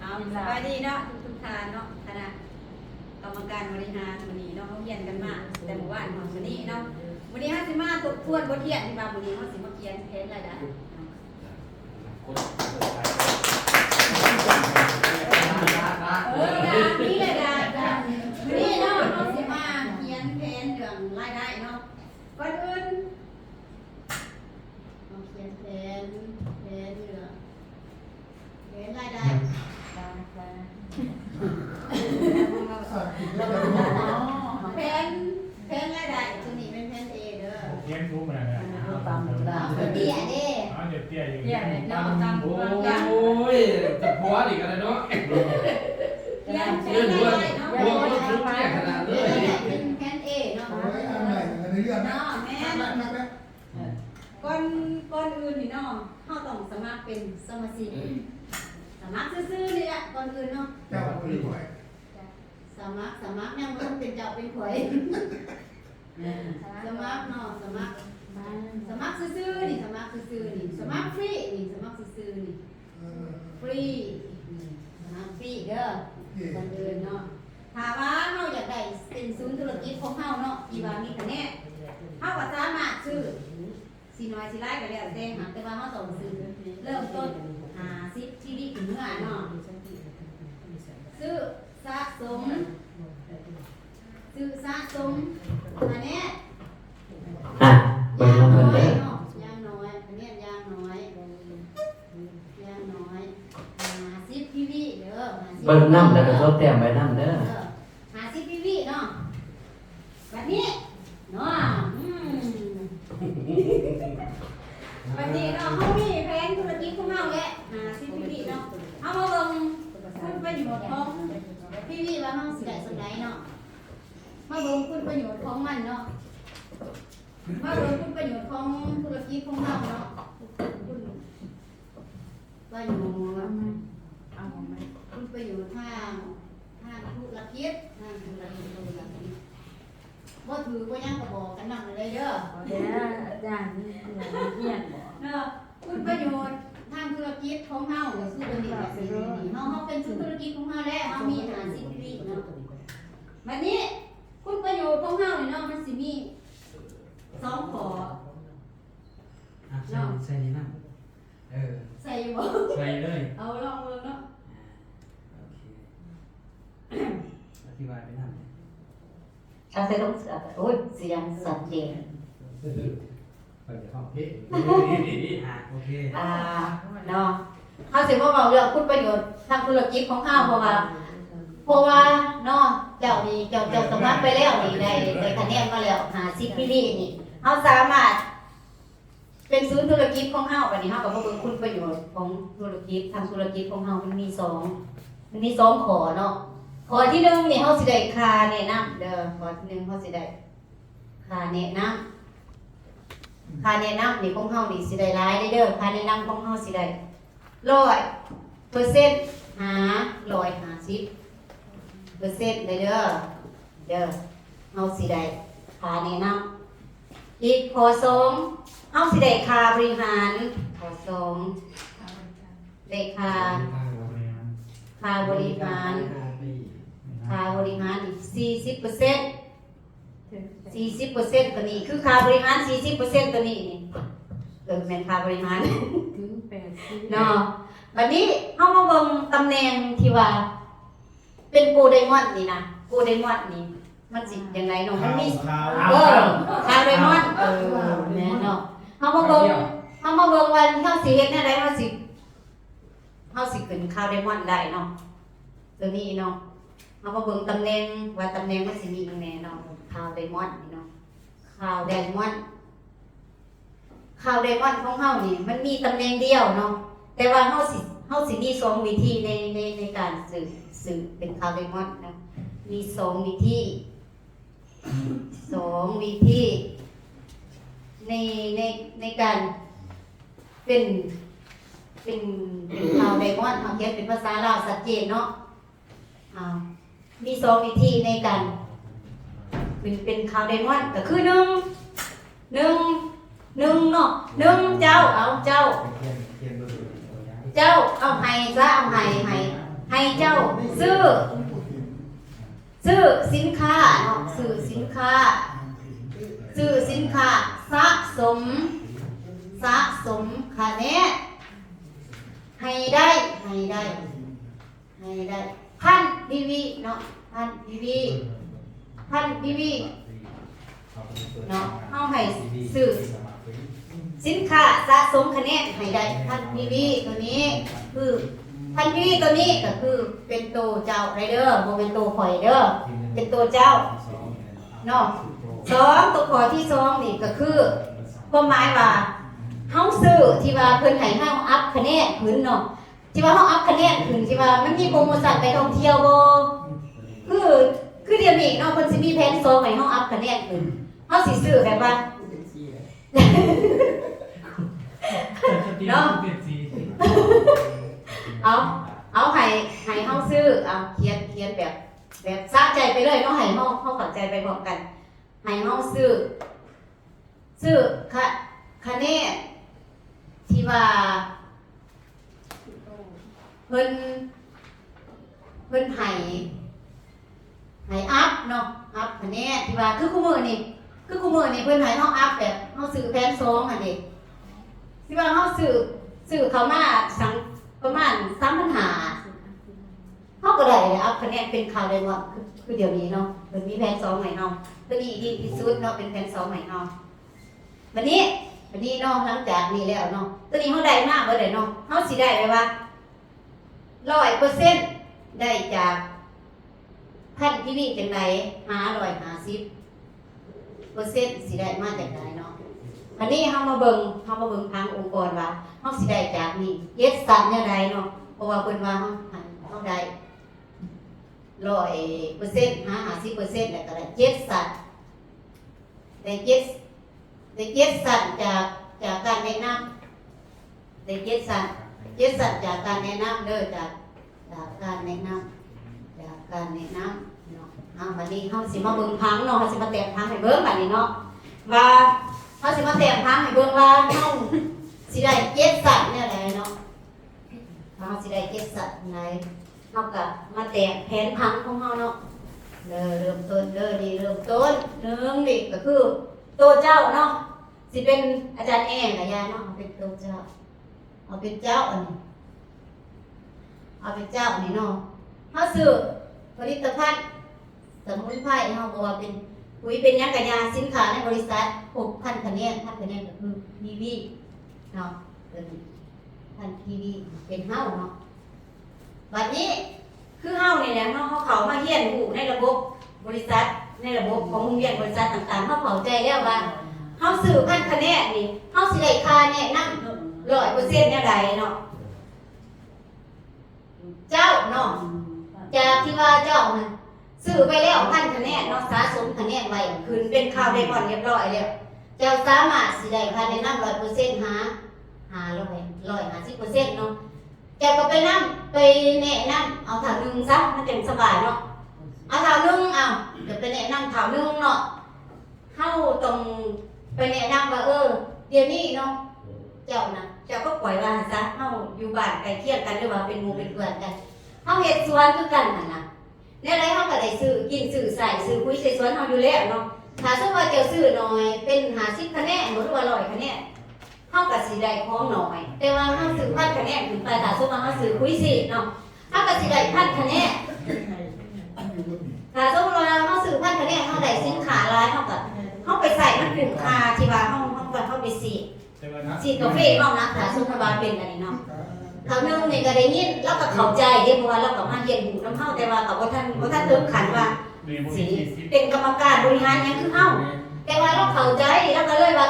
เอาสบายดีเนาะทุกท่านเนาะคณะกรรมการบริหารวันนี้เนาะเขาเรียนกันมาแต่เมื่อวานของวันนี้เนาะวันนี้5สิมาทบทวนบทเรียนที่ว่าวันนี้เขาสิมาเขียนแผนรายได้นี่เลยได้วันนี้เนาะเขาสิมาเขียนแผนเรื่องรายได้เนาะก่อนอื่นเราเขียนแผนเรื่องแผนรายได้แผนรายได้ตัวนี้เป็นแผน A เด้อเขียนรู้มาแล้วนะเอาเตี้ยเด้เตี้ยอยู่ เนาะตามตัวอย่าง โอ้ยจะพัวอีกแล้วเนาะ เขียนแผนรายได้เนาะ พัวก็ชุดเตี้ยขนาดเลย เป็นแผน A เนาะ โอ้ยอันไหนในเรื่องนะ เนาะแม่ก่อนอื่นนี่เนาะเฮาต้องสมัครเป็นสมาชิกสมัครซื่อๆนี่แหละก่อนอื่นเนาะ เจ้าคนรวย สมัครยังบ่เป็นเจ้าเป็นข่อยสมัครเนาะสมัครซื่อๆนี่สมัครซื่อๆนี่สมัครฟรีนี่สมัครซื่อๆนี่ฟรีสมัครฟรีเด้อก่อนอื่นเนาะถ้าว่าเฮาอยากได้เป็นศูนย์ธุรกิจของเฮาเนาะที่ว่ามีคะแนนเฮาก็สามารถซื้อสิน้อยสิหลายก็แล้วแต่ว่าเฮาต้องซื้อเริ่มต้น50ชีวิตถึงเมื่อเนาะซื้อสะสมคะแนน เบิ่งน้ำเพิ่นเด้อ ย่างน้อยคะแนนย่างน้อย50 PV เด้อ50 เบิ่งน้ำแล้วก็ทดแต้มไว้น้ำเด้อ 50 PV เนาะแบบนี้เนาะวันนี้เนาะเขามีแผนธุรกิจของเราแหละ50 PV เนาะเอามาเบิ่งคุณประโยชน์ของพี่วิว่าเราสิได้สำใดเนาะมาเบิ่งคุณประโยชน์ของมันเนาะมาเบิ่งคุณประโยชน์ของธุรกิจของเราเนาะคุณประโยชน์คุณประโยชน์ทางธุรกิจบ่ถือบ่ยังก็บอกกันนำเลยเด้อ อาจารย์นี่เรียนบ่ เนาะคุณประโยชน์ทางธุรกิจของเฮาก็คือตัวนี้แบบนี้เฮาเป็นธุรกิจของเฮาแล้วเฮามี50ปีเนาะบัดนี้คุณประโยชน์ของเฮานี่เนาะมันสิมี2ข้อ ใส่นี่นะใส่อยู่บ่ ใส่เลย เอาลองเบิ่งเนาะ โอเคอธิบายไปนั่น ถ้าใส่ลงเสือโอ้ยเสียงสัดเจน ไปเดี๋ยวเข้าโอเค เนาะเขาสิมาเว้าเรื่องคุณประโยชน์ทางธุรกิจของเฮาเพราะว่าเนาะเจ้านี่เจ้าสมัครไปแล้วนี่ได้คะแนนมาแล้ว50ปีนี่เฮาสามารถเป็นศูนย์ธุรกิจของเฮาบัดนี้เฮาก็บ่เบิ่งคุณประโยชน์ของธุรกิจทางธุรกิจของเฮามันมี2ข้อเนาะข้อที่1นี่เฮาสิได้ค่าแนะนำเด้อข้อที่1เฮาสิได้ค่าแนะนำนี่ของเฮานี่สิได้หลายเด้อค่าแนะนำของเฮาสิได้100%หา150%ได้เด้อเฮาสิได้ค่าแนะนำอีกข้อ2เฮาสิได้ค่าบริหารข้อ2ได้ค่าบริหารอีก40% 40%ตัวนี้คือค่าบริหาร 40% ตัวนี้นี่แม่นค่าบริหาร ถึง80 เนาะบัดนี้เฮามาเบิ่งตำแหน่งที่ว่าเป็นโกลไดมอนด์นี่นะโกลไดมอนด์นี่มันสิยังไงเนาะมันมีค่าไดมอนด์แม่นเนาะเฮามาเบิ่งว่าเฮาสิเฮ็ดแนวใดเฮาสิขึ้นค่าไดมอนด์ได้เนาะตัวนี้เนาะเฮามาเบิ่งตำแหน่งว่าตำแหน่งมันสิมีจังไดเนาะค่าไดมอนด์นี่เนาะค่าไดมอนด์ของเฮานี่มันมีตำแหน่งเดียวเนาะแต่ว่าเฮาสิมี2วิธีในการสื่อเป็นคาร์ไดมอนด์นะมี2วิธีในการเป็นคาร์ไดมอนด์เฮาเขียนเป็นภาษาลาวชัดเจนเนาะมี2วิธีในการเป็นคาร์ไดมอนด์ก็คือ1เนาะ1เจ้าเอาให้ซะเอาให้ ให้เจ้าซื้อสินค้าเนาะซื้อสินค้าสะสมคะแนนให้ได้พันพีวีเนาะพันพีวีเนาะเฮาให้ซื้อสินค้าสะสมคะแนนให้ได้พันพีวีตัวนี้คือพันพีวีตัวนี้ก็คือเป็นตัวเจ้าไรเดอร์บ่เป็นตัวข่อยเด้อเป็นตัวเจ้าเนาะสองตัวข้อที่สองนี่ก็คือความหมายว่าเฮาซื้อที่ว่าเพิ่นให้เฮาอัพคะแนนขึ้นเนาะที่ว่าเฮาอัพคะแนนขึ้นที่ว่ามันมีโปรโมชั่นไปท่องเที่ยวบ่คือเดี๋ยวนี้เนาะเพิ่นสิมีแผน2ให้เฮาอัพคะแนนขึ้นเฮาสิซื้อแบบว่า เนาะเปลี่ยนสี เอาให้เฮาซื้อเอาเขียนแบบสะใจไปเลยเนาะให้เฮาเข้าใจไปพร้อมกันให้เฮาซื้อคะแนนที่ว่าเพิ่นให้อัพเนาะอัพคะแนนที่ว่าคือคู่มือนี่เพิ่นให้เฮาอัพแบบเฮาซื้อแผน2หั่นดิที่ว่าเฮาซื้อเข้ามาสังประมาณ 3,500 เฮาก็ได้อัพคะแนนเป็นข่าวได้ว่าคือเดี๋ยวนี้เนาะเพิ่นมีแผน2ให้เฮาตัวนี้ดีที่สุดเนาะเป็นแผน2ให้เฮาวันนี้เนาะหลังจากนี้แล้วเนาะตัวนี้เฮาได้มาบ่ได้เนาะเฮาสิได้ไปว่า 100% ได้จากพันที่นี่จังได550%สิได้มาจากไหนเนาะอันนี้เฮามาเบิ่งทางองค์กรว่าเฮาสิได้จากนี่เย็ดสัตว์แนวใดเนาะเพราะว่าเพิ่นว่าเฮาได้ 100% 50%แล้วก็ได้เย็ดสัตว์ได้เย็ดสัตว์จากการแนะนำได้เย็ดสัตว์จากการแนะนำเด้อจากการแนะนำเนาะบัดนี้เฮาสิมาเบิ่งพังเนาะเฮาสิมาแต้มพังให้เบิ่งบัดนี้เนาะว่าเฮาสิมาแต้มพังให้เบิ่งว่าเฮาสิได้เจ็ดสัตว์แนวใดเนาะเฮาสิได้เจ็ดสัตว์ไหนเฮาก็มาแต้มแผนพังของเฮาเนาะเริ่มต้นเริ่มต้นหนึ่งนี่ก็คือตัวเจ้าเนาะสิเป็นอาจารย์แอ่กับยายเนาะเอาเป็นตัวเจ้าเอาเป็นเจ้าอันนี้เอาเป็นเจ้านี่เนาะเฮาซื้อผลิตภัณฑ์สมุนไพรเฮาก็ว่าเป็นปุ๋ยเป็นหยังกะยาสินค้าในบริษัท6,000 คะแนนก็คือ PV เนาะเป็น1,000 PV เป็นเฮาเนาะบัดนี้คือเฮานี่แหละเฮาเข้ามาเรียนรู้ในระบบบริษัทในระบบของโรงเรียนบริษัทต่างๆเฮาเข้าใจแล้วว่าเฮาซื้อ1,000 คะแนนนี่เฮาสิได้ค่าแนะนำ 100% แนวใดเนาะเจ้าเนาะจากที่ว่าเจ้ามันซื้อไปแล้ว1,000 คะแนนเนาะสะสมคะแนนไว้คืนเป็นข่าวได้ก่อนเรียบร้อยแล้วเจ้าสามารถสิได้ค่าแนะนำ 100% 150% เนาะเจ้าก็ไปแนะนำเอาถามนึงซะมันจังสบายเนาะเอาถามนึงเอาเดี๋ยวไปแนะนำถามนึงเนาะเฮาต้องไปแนะนำว่าเดี๋ยวนี้เนาะเจ้าก็ปล่อยว่าซะเฮาอยู่บ้านใกล้เคียงกันหรือว่าเป็นหมู่เป็นเพื่อนกันเฮาเฮ็ดสวนคือกันนั่นน่ะแนวใดเฮาก็ได้ซื้อกินซื้อใส่ซื้อปุ๋ยใส่สวนเฮาอยู่แล้วเนาะถ้าสมมุติว่าเจ้าซื้อน้อยเป็น50 คะแนนหรือว่า100 คะแนนเฮาก็สิได้ของน้อยแต่ว่าเฮาซื้อ1,000 คะแนนขึ้นไปถ้าสมมุติว่าเฮาซื้อปุ๋ยสิเนาะเฮาก็สิได้1,000 คะแนนถ้าสมมุติว่าเฮาซื้อ1,000 คะแนนเฮาได้สินค้าหลายเฮาก็เฮาไปใส่มันคุ้มค่าที่ว่าเฮาไปสิกาแฟเฮานะถ้าสมมุติว่าเป็นอันนี้เนาะเขานึงนี่ก็ได้ยินแล้วก็เข้าใจเด้เพราะว่าเราก็มาเรียนรู้นำเฮาแต่ว่าก็บ่ทันถึงขั้นว่าสิเป็นกรรมการบริหารหยังคือเฮาแต่ว่าเราเข้าใจแล้วก็เลยว่า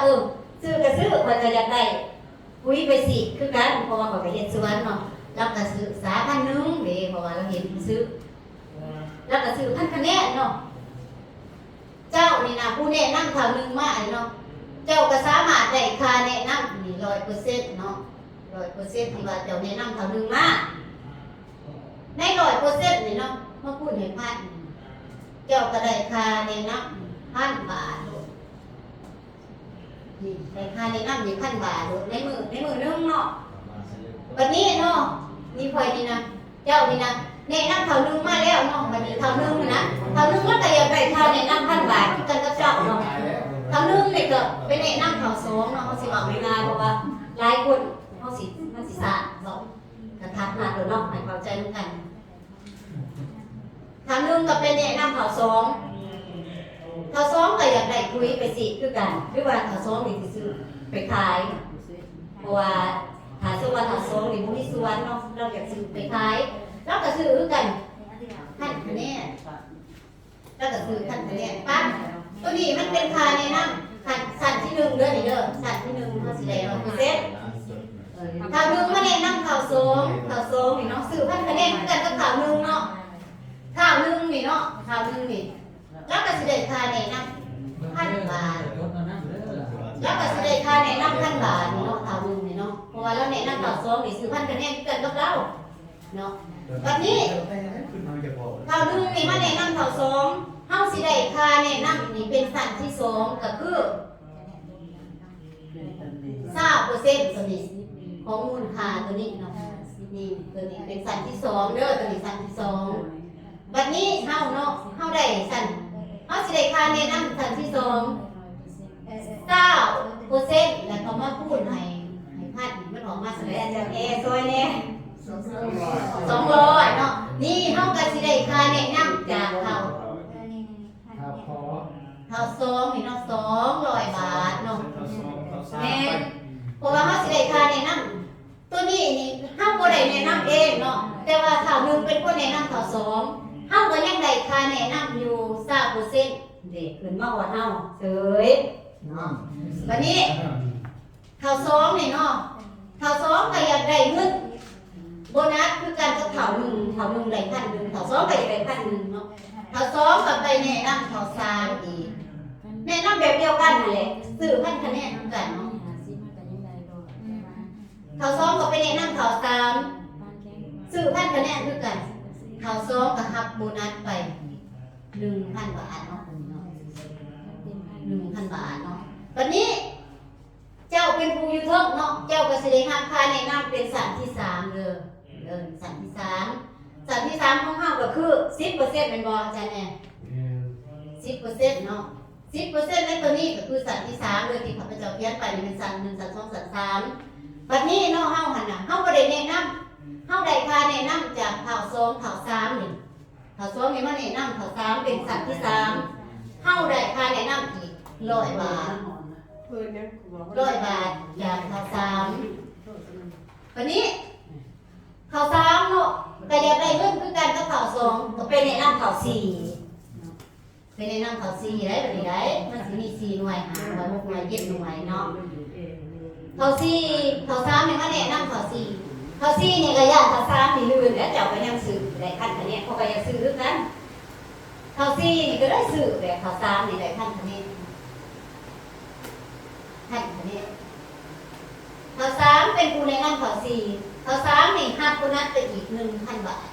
ซื้อก็ซื้อเพิ่นก็อยากได้ปุ๋ยไปสิคือกันเพราะว่าเขาก็เฮ็ดสวนเนาะแล้วก็ซื้อสาพันนึงเด้เพราะว่าเราเห็นซื้อแล้วก็ซื้อ1,000 คะแนนเนาะเจ้านี่นะผู้แนะนำข่าวนึงมาเนาะเจ้าก็สามารถได้ค่าแนะนำนี่ 100% เนาะ 100% ที่ว่าเจ้าแนะนำข่าวนึงมาใน 100% นี่เนาะมาพูดให้พันเจ้าก็ได้ค่าแนะนำ1,000 บาทนี่ได้ค่าแนะนำนี่1,000 บาทในมือนึงเนาะวันนี้เนาะนี่ค่อยนี่นะ เจ้านี่นะแนะนำเขานึงมาแล้วเนาะบัดนี้เขานึงนะเขานึงแล้วก็อยากได้ค่าแนะนำ1,000 บาทคือกันกับเจ้าเนาะเขานึงนี่ก็ไปแนะนำเขา2เนาะเขาสิบอกง่ายๆเพราะว่าหลายคนเขาสิมันสิสะสมกระทับมาเด้อเนาะให้เข้าใจร่วมกันเขานึงก็ไปแนะนำเขา2เขา2ก็อยากได้คุยไปสิคือกันหรือว่าเขา2นี่สิซื้อไปขายเพราะว่าถ้าสมมุติว่าเขา2นี่บ่มีส่วนเนาะเราอยากซื้อไปขายเราก็ซื้อคือกันท่านคะแนนแล้วก็ซื้อท่านคะแนนปั๊บตัวนี้มันเป็นค่าแนะนำขั้นที่1เด้อนี่เด้อขั้นที่1เฮาสิได้100%ข่าวนึงมาแนะนำข่าวสองนี่เนาะซื้อพันคะแนนคือกันกับข่าวนึงเนาะข่าวนึงนี่เนาะข่าวนึงนี่แล้วก็สิได้ค่าแนะนำ1,000 บาทแล้วก็สิได้ค่าแนะนำ1,000 บาทนี่เนาะข่าวนึงนี่เนาะเพราะว่าเราแนะนำข่าวสองนี่ซื้อพันคะแนนคือกันกับเราเนาะแบบนี้ข่าวนึงนี่มาแนะนำข่าวสองเฮาสิได้ค่าแนะนำนี่เป็นสั้นที่2ก็คือ20%ตัวนี้ของมูลค่าตัวนี้เนาะนี่ตัวนี้เป็นสั้นที่2เด้อตัวนี้สั้นที่2บัดนี้เฮาเนาะเฮาได้สั้นเฮาสิได้ค่าแนะนำสั้นที่2 9%แล้วก็มาพูดให้พัดมันออกมาแสดงจากซอยแน่200เนาะนี่เฮาก็สิได้ค่าแนะนำจากเขา ครับขอ เขา2นี่เนาะ200 บาทเนาะแม่นเพราะว่าเฮาสิได้ค่าแนะนำตัวนี้นี่เฮาบ่ได้แนะนำเองเนาะแต่ว่าข่าวนึงเป็นคนแนะนำข่าว2เฮาก็ยังได้ค่าแนะนำอยู่20%เด็กขึ้นมาฮอดเฮาเฉยเนาะบัดนี้ข่าว2นี่เนาะข่าว2ก็อยากได้เงินโบนัสคือการกับข่าวนึงได้1,000ข่าว2ก็อยากได้1,000เนาะข่าว2ก็ไปแนะนำข่าว3อีกแนะนำแบบเดียวกันนั่นแหละซื้อพันคะแนนเหมือนกันเนาะข่าว2ก็ไปแนะนำข่าว3ซื้อพันคะแนนคือกันข่าว2ก็รับโบนัสไป 1,000 บาทเนาะ 1,000 บาทเนาะบัดนี้เจ้าเป็นผู้อยู่เทิงเนาะเจ้าก็สิได้รับค่าแนะนำเป็นสั้นที่3เด้อสั้นที่3สั้นที่3ของเฮาก็คือ 10% แม่นบ่อาจารย์แน่ 10% เนาะ 10% ในตัวนี้ก็คือสั้นที่3เลยที่ข้าพเจ้าเขียนไปนี่เป็นสั้น1สั้น2สั้น3บัดนี้เนาะเฮาหั่นน่ะเฮาบ่ได้แนะนำเฮาได้ค่าแนะนำจากข่าว2ข่าว3นี่ข่าว2นี่มาแนะนำข่าว3เป็นสั้นที่3เฮาได้ค่าแนะนำอีก100 บาท100 บาทจากข่าว3วันนี้ข่าว3เนาะก็อยากได้เงินคือกันกับข่าว2ก็ไปแนะนำข่าว4ไปแนะนำข่าว4ได้บัดนี้ได้มันสิมี4หน่วย5หน่วย6หน่วย7หน่วยเนาะข่าว4ข่าว3นี่มาแนะนำข่าว4ข่าว4นี่ก็ย่านข่าว3นี่ลื่นแล้วเจ้าก็ยังซื้อได้คันคะแนนเขาก็ยังซื้อคือกันข่าว4นี่ก็ได้ซื้อแต่ข่าว3นี่ได้คันคะแนนข่าว3เป็นผู้แนะนำข่าว4ข่าว3นี่หักโบนัสไปอีก 1,000 บาท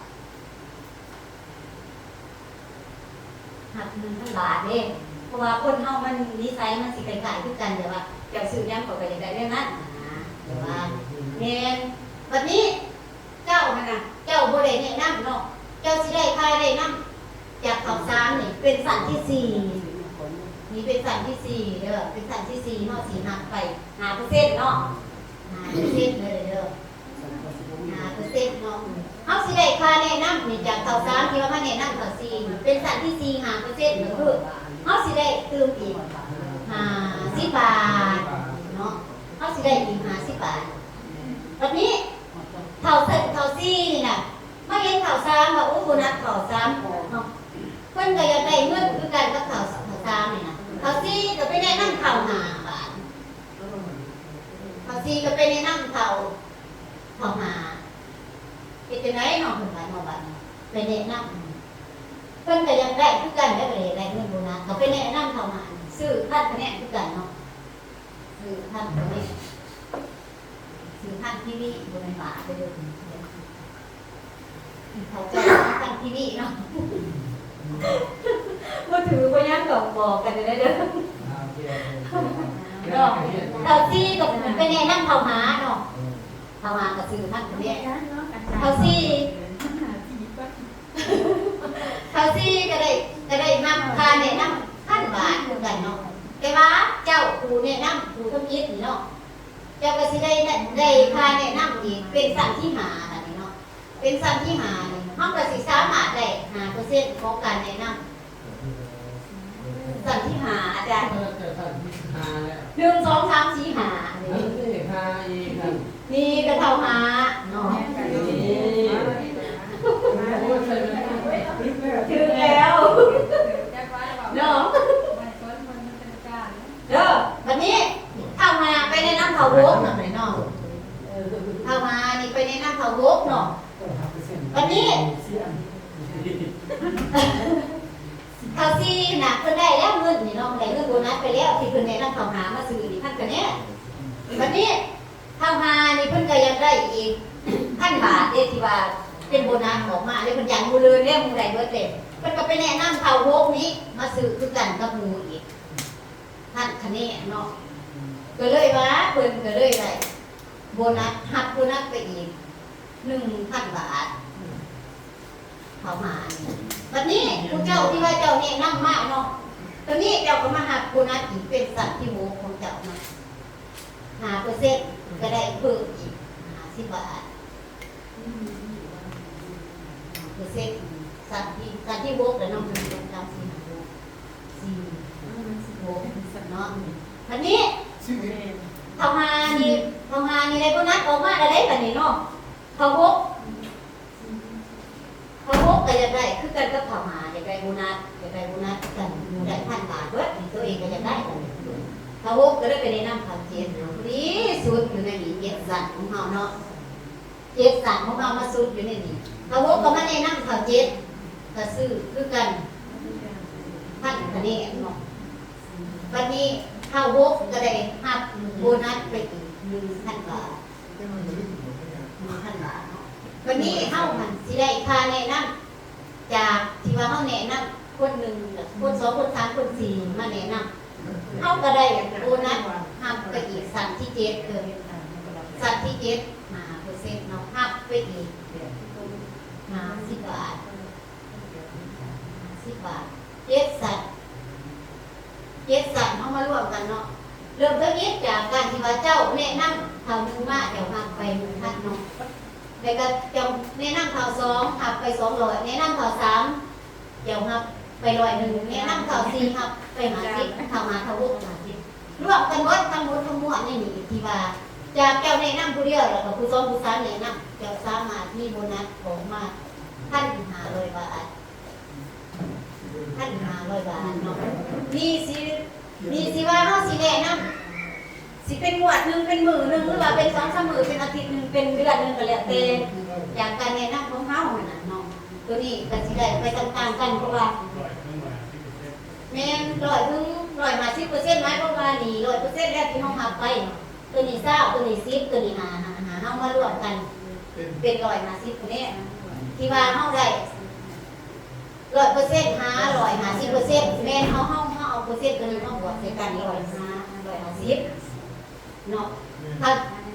หัก 1,000 บาทเด้เพราะว่าคนเฮามันนิสัยมันสิคล้ายๆคือกันแต่ว่าเจ้าซื้อยังเขาก็อยากได้เรื่องนั้นแต่ว่าแม่นบัดนี้เจ้าหั่นน่ะเจ้าบ่ได้แนะนำเนาะเจ้าสิได้ค่าแนะนำจากข่าว3นี่เป็นสั้นที่4นี่เป็นสั้นที่4เด้อเป็นสั้นที่4เฮาสิหักไป 5% เนาะ 5% เลยเด้อ 5% เนาะเฮาสิได้ค่าแนะนำนี่จากข่าว3ที่ว่ามาแนะนำข่าว4เป็นสั้นที่4 5%ก็คือเฮาสิได้เติมอีก50 บาทเนาะเฮาสิได้อีก50 บาทแบบนี้ข่าว4นี่น่ะมาเห็นข่าว3ว่าโอ้โบนัสข่าว3เนาะเพิ่นก็อยากได้เงินคือกันกับข่าว3นี่น่ะข่าว4ก็ไปแนะนำข่าว5 บาทข่าว4ก็ไปแนะนำข่าว5เป็นจังได๋เนาะเพิ่นว่าเนาะบัดนี้ไปแนะนำเพิ่นก็อยากได้คือกันได้บ่ได้เงินโบนัสก็ไปแนะนำข่าว5ซื้อพันคะแนนคือกันเนาะซื้อพันคะแนนซื้อพันทีวีบนบาทไปเลยเขาจะพันทีวีเนาะมาถือไปย่างบอกกันได้เด้อเนาะข่าวซีก็ไปแนะนำข่าวหาเนาะข่าวหาก็ซื้อพันคะแนนข่าวซี เขาซี่ก็ได้นำค่าแนะนำ1,000 บาทเหมือนกันเนาะแต่ว่าเจ้าครูแนะนำครูทำอิฐนี่เนาะเจ้าก็สิได้ค่าแนะนำอีกเป็นสันที่หาอันนี้เนาะเป็นสันที่หานี่เฮาก็สิสามารถได้5%ของการแนะนำสันที่หาอาจารย์ จะสั่นที่หาแล้ว 1 2 3 4 5 นั่นสิหาอีกครับ นี่ก็เท่าหาเนาะ โอ้ยใส่ไม่ได้ ถึงแล้วเนาะเด้อวันนี้เข้ามาไปแนะนำเขาวกหน่อยเนาะเข้ามานี่ไปแนะนำเขาวกเนาะวันนี้เขาซีน่ะเพิ่นได้แล้วเงินนี่เนาะได้เงินโบนัสไปแล้วที่เพิ่นแนะนำเขาหามาซื้อนี่พันกันเนี่ยวันนี้เข้ามานี่เพิ่นก็ยังได้อีก1,000 บาทเด้ที่ว่าเป็นโบนัสออกมาเลยเพิ่นอยากมูเลยแล้วมูได้เบิดเลยเพิ่นก็ไปแนะนำเขาวกนี้มาซื้อคือกันกับหมู่อีกท่านคะแนนเนาะก็เลยว่าเพิ่นก็เลยได้โบนัสหักโบนัสไปอีก 1,000 บาทเข้ามาวันนี้ผู้เจ้าที่ว่าเจ้าแนะนำมาเนาะตอนนี้เจ้าก็มาหักโบนัสอีกเป็นสัตว์ที่โมของเจ้ามา5%ก็ได้เพิ่มอีก50 บาทสัตว์ที่โวกแล้วน้องเป็นตาม4 โวกเนาะวันนี้ทำงานนี่ได้โบนัสออกมาได้แบบนี้เนาะเขาโวกก็จะได้คือกันกับทำงานจะได้โบนัสกันได้1,000 บาทเบิดตัวเองก็จะได้กันเขาโวกก็ได้ไปในน้ำขาวเจ็ดดีสุดอยู่ในนี้เจ็ดสัตว์ของเราเนาะเจ็ดสัตว์ของเรามาสุดอยู่ในนี้เขาโวกก็มาในน้ำขาวเจ็ดก็ซื้อคือกัน1,000คะแนนเนาะวันนี้เข้าโวกก็ได้หักโบนัสไปอีก1,000 บาท1,000 บาทเนาะวันนี้เข้ามันสิได้ค่าแนะนำจากที่ว่าเข้าแนะนำคน1คน2คน3คน4มาแนะนำเข้าก็ได้โบนัสหักไปอีกสัตว์ที่7เกินสัตว์ที่7 5%เนาะหักไปอีก50 บาท10 บาท7 สัตว์เอามารวมกันเนาะเริ่มต้นนี้จากการที่ว่าเจ้าแนะนำข่าว1มาเจ้าหักไป1,000เนาะแล้วก็เจ้าแนะนำข่าว2หักไป200แนะนำข่าว3เจ้าหักไป101แนะนำข่าว4หักไป50ข่าวมาข่าว6 50รวมกันหมดทั้งหมดทั้งมวลนี่ที่ว่าจากเจ้าแนะนำผู้เดียวแล้วก็ผู้2ผู้3แนะนำเจ้าสามารถมีโบนัสออกมา1,500 บาท1,500 บาทเนาะนี่สิว่าเฮาสิแนะนำสิเป็นหมวดนึงเป็นมื้อนึงหรือว่าเป็น2-3 มื้อเป็นอาทิตย์นึงเป็นเดือนนึงก็แล้วแต่อย่างการแนะนำของเฮาน่ะเนาะตัวนี้ก็สิได้ไปต่างๆกันเพราะว่าแม่น100ถึง150%หมายความว่านี่100%แล้วที่เฮาหักไปตัวนี้20ตัวนี้10ตัวนี้5เฮามารวมกันเป็น150ตัวนี้ที่ว่าเฮาได้100%หา150%แม่นเฮาเอาเปอร์เซ็นต์ตัวนี้มาบวกใส่กัน150เนาะถ้า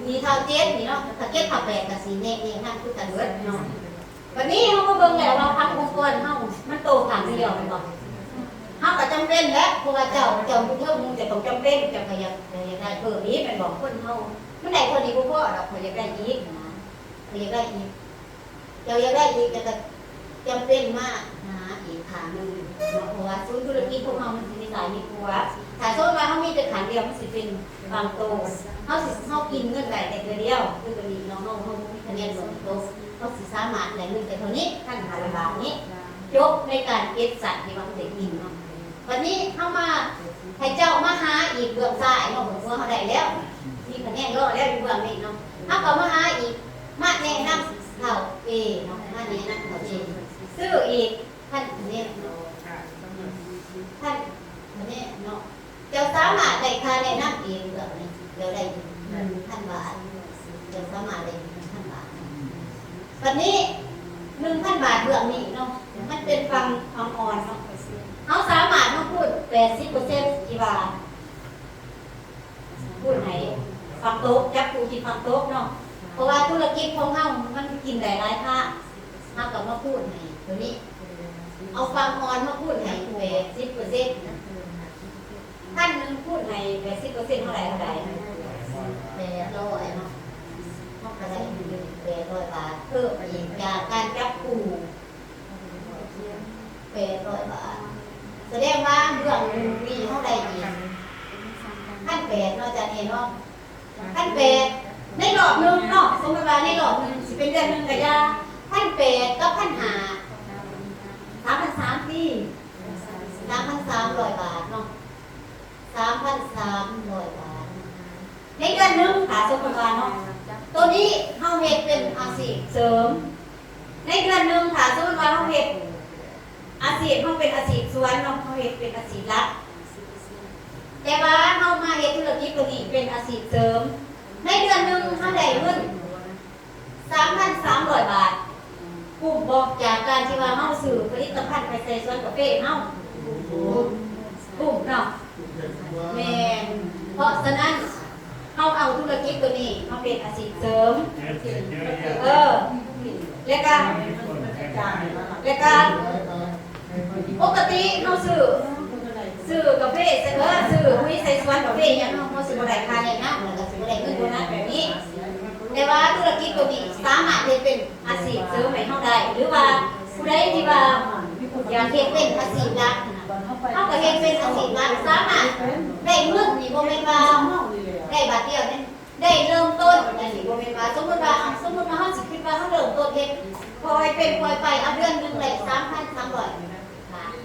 นี่เท่า7นี่เนาะถ้า7เท่า8ก็สิแน่นั่นคือกันเบิดเนาะวันนี้เฮาก็เบิ่งแล้วว่าพักองค์กรเฮามันโตข้างเดียวแม่นบ่เฮาก็จำเป็นแล้วเพราะว่าเจ้าผู้เฒ่ามึงจะต้องจำเป็นจะพยายามได้เพิ่มอีกแม่นบ่คนเฮามันได้คนดีบ่พอดอกเขาอยากได้อีกนะเขาอยากได้อีกเจ้าอยากได้อีกก็จำเป็นมากนะอีกขาหนึ่งเพราะว่าศูนย์ธุรกิจพวกเรามันสิมีสายมีครัวถ้าสมมติว่าเขามีแต่ขาเดียวมันสิเป็นบางโตเขากินเงินได้แต่เดียวคือตัวนี้น้องมีคะแนนส่วนโตเขาสิสามารถได้เงินแต่เท่านี้1,500 บาทนี้ยกในการเก็บสัตว์ที่ว่าได้กินเนาะวันนี้เข้ามาให้เจ้ามาหาอีกเบื้องซ้ายเนาะเบื้องขวาเขาได้แล้วมีคะแนนรอแล้วอยู่เบื้องนี้เนาะเขาก็มาหาอีกมาแนะนำเขาเองเนาะมาแนะนำเขาเองซื้ออีกท่านเนี่ยเนาะท่านเนี่ยเนาะเจ้าสามารถได้ค่าแนะนำเองแบบนี้เดี๋ยวได้1,000 บาทเจ้าสามารถได้1,000 บาทวันนี้1,000 บาทเรื่องนี้เนาะมันเป็นฟังความอ่อนเนาะเขาสามารถมาพูด80%ที่ว่าพูดให้ฟังโต๊ะจับผู้ที่ฟังโต๊ะเนาะเพราะว่าธุรกิจของเขามันกินได้หลายค่า ถ้ากับมาพูดให้ตัวนี้เอาความอ่อนมาพูดให้80%ท่านหนึงพูดให้80%เท่าไหร่เท่าไหร่800เนาะมันก็ได้800 บาทเพิ่มอีกจากการจับคู่800 บาทแสดงว่าเรื่องนี้เท่าใดอีก1,800เนาะอาจารย์เองเนาะ1,800ในรอบหนึงเนาะสมมุติว่าในรอบหนึงสิเป็นเดือนหนึงก็ยา1,800กับ1,500 3,300ที่3,300 บาทเนาะ3,300 บาทในเดือนหนึงค่ะสมมุติว่าเนาะตัวนี้เฮาเฮ็ดเป็นอาชีพเสริมในเดือนหนึงค่ะสมมุติว่าเฮาเฮ็ดอาชีพเฮาเป็นอาชีพสวนเนาะเฮาเฮ็ดเป็นอาชีพหลักแต่ว่าเฮามาเฮ็ดธุรกิจตัวนี้เป็นอาชีพเสริมในเดือนหนึงเฮาได้เงิน 3,300 บาทกลุ่มบอกจากการที่ว่าเฮาซื้อผลิตภัณฑ์ไปใส่สวนกาแฟเฮากลุ่มเนาะแม่นเพราะฉะนั้นเฮาเอาธุรกิจตัวนี้เฮาเป็นอาชีพเสริมแล้วก็ปกติเฮาซื้อกาแฟซื้อคุยใส่สวนกาแฟอย่างเฮาสิบ่ได้ค่าแรงงานแล้วก็สิบ่ได้เงินโบนัสแบบนี้แต่ว่าธุรกิจตัวนี้สามารถเฮ็ดเป็นอาชีพเสริมให้เฮาได้หรือว่าผู้ใดที่ว่าอยากเฮ็ดเป็นอาชีพหลักเฮาก็เฮ็ดเป็นอาชีพหลักสามารถได้เงินนี่บ่แม่นว่าได้บาทเดียวนี่ได้เริ่มต้นอันนี้บ่แม่นว่าสมมุติว่าเฮาสิคิดว่าเฮาเริ่มต้นเฮ็ดปล่อยเป็นปล่อยไปเอาเดือนนึงได้ 3,300 บาท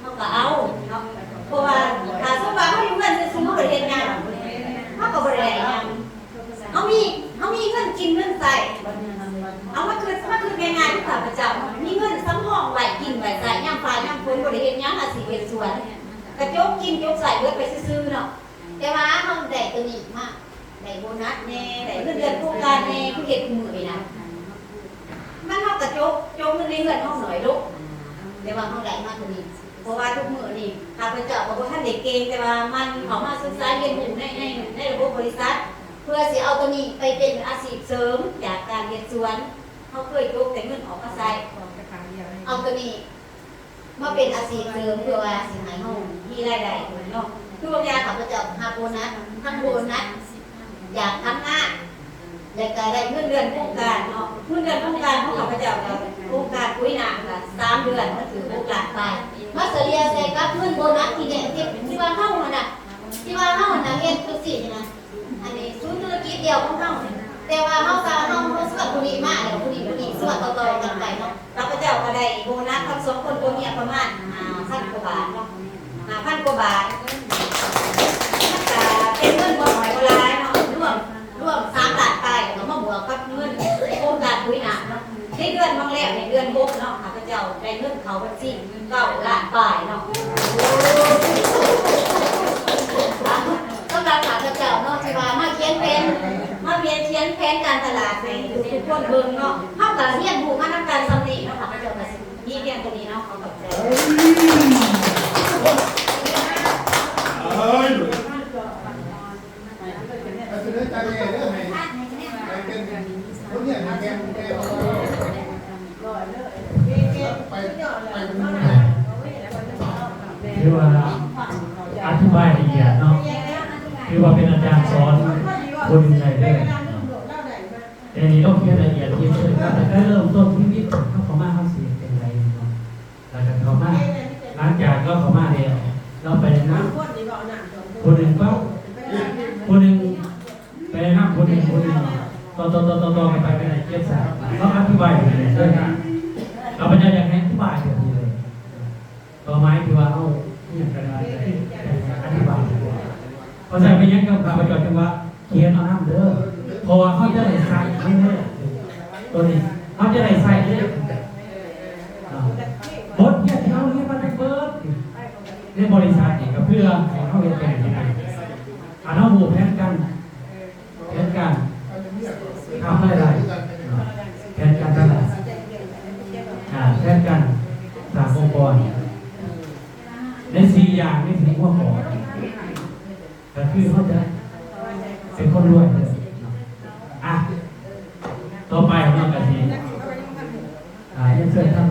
เฮาก็เอาเนาะเพราะว่าถ้าสมมุติว่าเฮาอยู่เงินซื้อเฮาบ่ได้เฮ็ดงานเฮาก็บ่ได้หยังเฮามีเงินกินเงินใส่เอามาคืนง่ายๆที่ข้าพเจ้ามีเงินสำรองไว้กินไว้ใส่ยามฟ้ายามฝนบ่ได้เฮ็ดหยังอาชีพเฮ็ดสวนกระจกกินจกใส่เบิดไปซื่อๆเนาะแต่ว่าเฮาได้ตัวนี้มาได้โบนัสแน่ได้เงินเดือนโครงการแน่คือเฮ็ดมื้อนี่นะมันเฮากระจกเงินในเงินเฮาหน่อยลูกแต่ว่าเฮาได้มาตัวนี้เพราะว่าทุกมื้อนี่ข้าพเจ้าก็บ่ทันได้เก่งแต่ว่ามันเข้ามาศึกษาเรียนรู้ในระบบบริษัทเพื่อสิเอาตัวนี้ไปเป็นอาชีพเสริมจากการเฮ็ดสวนเฮาเคยยกแต่เงินออกมาใส่เอาตัวนี้มาเป็นอาชีพเสริมเพื่อว่าสิให้เฮามีรายได้เนาะคือบางอย่างข้าพเจ้าหาโบนัสทั้งโบนัสอยากทำงานแล้วก็ได้เงินเดือนโครงการเนาะเงินเดือนโครงการของข้าพเจ้าก็โครงการปุ๋ยหนักก็3 เดือนก็ถือโอกาสไปมาเฉลี่ยใส่กับเงินโบนัสที่ได้ที่ว่าเฮาน่ะเฮ็ดจังซี่นะอันนี้ศูนย์ธุรกิจเดียวของเฮาแต่ว่าเฮาสวดผู้นี้มาแล้วผู้นี้สวดต่อๆกันไปเนาะข้าพเจ้าก็ได้โบนัสทั้ง2คนตัวเนี้ยประมาณ5,000 กว่าบาทเนาะ5,000 กว่าบาทมันก็เป็นเงินบ่น้อยบ่หลายเนาะรวม3 ล้านไปแล้วก็มาบวกกับเงินโครงการปุ๋ยหนักเนาะในเดือนบางแรกในเดือน6เนาะข้าพเจ้าได้เงินเข้าบัญชี9 ล้านบาทเนาะสำหรับข้าพเจ้าเนาะที่ว่ามาเขียนแผนการตลาดให้ทุกคนเบิ่งเนาะเฮาก็เรียนรู้มานำการสำนีเนาะข้าพเจ้าก็สิมีเรียนตรงนี้เนาะขอบใจคือว่าอธิบายละเอียดเนาะคือว่าเป็นอาจารย์สอนคนไทยด้วยแต่นี้ต้องเขียนละเอียดที่สุดครับแต่เริ่มต้นที่วิทย์เขามาเขาเสียเป็นไรเนาะแล้วก็เขามาหลังจากก็เขามาแล้วเราไปนะคนหนึ่งก็คนหนึ่งไปนะคนหนึ่งต่อกันไปเป็นอะไรเกี่ยวกับเราอธิบายเลยด้วยนะเราพยายามอยากให้อธิบายแบบนี้เลยต่อไม้ที่ว่าเอาอย่างกันอะไรอธิบายเพราะฉะนั้นเป็นยังไงกับประโยชน์จังว่าเขียนเอาน้ำเด้อเพราะว่าเขาจะได้ใส่เรื่อยๆตัวนี้เขาจะได้ใส่เรื่อยบทเนี่ยที่เขาเรียกว่าในเบิร์ดในบริษัทนี่ก็เพื่อให้เขาเป็นแบบยังไงเอาหมู่แพนกันทำอะไรแพนกันตลาดแพนกันสามองค์กรใน4 อย่างนี่ถึงว่าก่อนแต่คือเขาจะเป็นคนรวยเลยต่อไปเราก็จะยังเชิญท่าน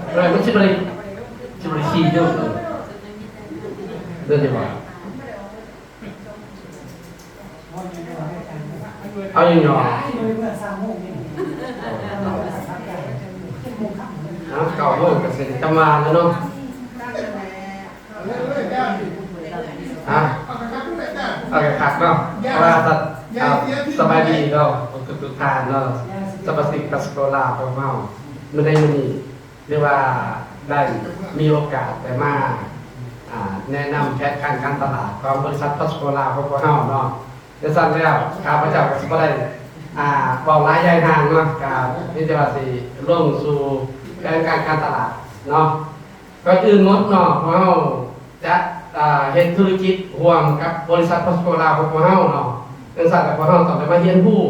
อะไรมันชิบะริชีเด้อเดินดีกว่าเอาอย่างหยอเก่าโลกกับเสร็จจะมาแล้วเนาะเอาไปขัดเนาะเพราะว่าสบายดีเนาะทุกทานเนาะสปาสิกปัสโกลาของเมาเมื่อได้มื้อนี้เรียกว่าได้มีโอกาสแต่มาแนะนำแผนการตลาดของบริษัทปัสโกลาของพวกเฮาเนาะจะสั่นแล้วข้าพเจ้าก็สิบ่ได้เว้าหลายยายทางเนาะกับนี่จะว่าสิร่วมสู่แผนการตลาดเนาะก็อื่นหมดเนาะพวกเฮาจะเฮ็ดธุรกิจร่วมกับบริษัทปัสโกลาของพวกเฮาเนาะจังซั่นแล้วพวกเฮาต้องได้มาเรียนรู้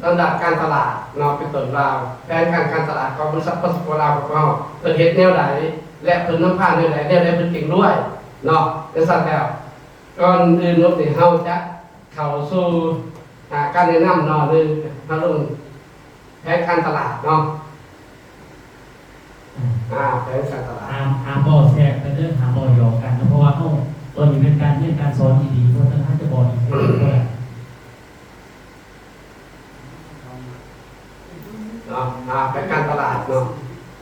ระดับการตลาดเนาะเป็นต้นราวแผนการตลาดของบริษัทปัสโกลาของพวกเฮาเพิ่นเฮ็ดแนวใดและเพิ่นนำพาแนวใดเพิ่นเก่งด้วยเนาะจังซั่นแล้วก่อนอื่นหมดนี่เฮาจะเข้าสู่การแนะนำเนาะหรือเฮาลงแผนการตลาดเนาะแผนการตลาดหาบ่อแทรกกันเด้อหาบ่อหยอกกันเพราะว่าเฮาตัวนี้เป็นการเรียนการสอนที่ดีเพราะฉะนั้นจะบ่อีกเด้อเนาะแผนการตลาดเนาะ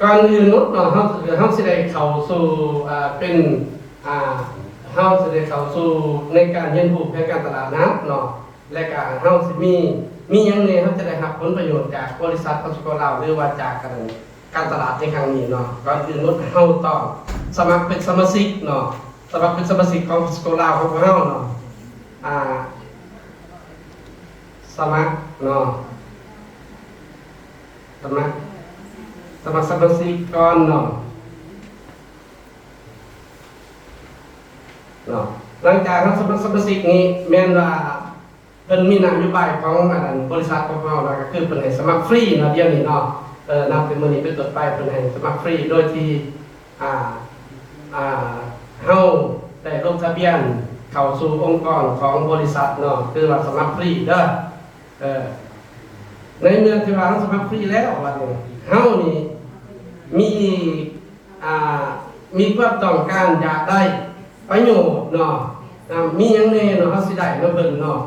ก่อนอื่นนุดเนาะเฮาสิได้เข้าสู่เป็นเฮาสิได้เข้าสู่ในการเรียนรู้แผนการตลาดนั้นเนาะและก็เฮาสิมีหยังแน่เฮาจะได้รับผลประโยชน์จากบริษัทปัสโกลาหรือว่าจากการตลาดในครั้งนี้เนาะก่อนอื่นนุดเฮาต้องสมัครเป็นสมาชิกเนาะสมัครเป็นสมาชิกของปัสโกลาของพวกเฮาเนาะสมัครเนาะสมัครสมาชิกก่อนเนาะหลังจากสมาชิกนี้แม่นว่าเพิ่นมีนโยบายของบริษัทของเราเนาะก็คือเพิ่นให้สมัครฟรีเนาะเดี๋ยวนี้เนาะนับเป็นมื้อนี้เป็นต้นไปเพิ่นให้สมัครฟรีโดยที่เฮาได้ลงทะเบียนเข้าสู่องค์กรของบริษัทเนาะคือว่าสมัครฟรีเด้อในเมื่อที่ว่าเราสมัครฟรีแล้วว่าเฮานี่มีความต้องการอยากได้ประโยชน์เนาะมีหยังแน่เนาะเฮาสิได้เนาะเพิ่นเนาะ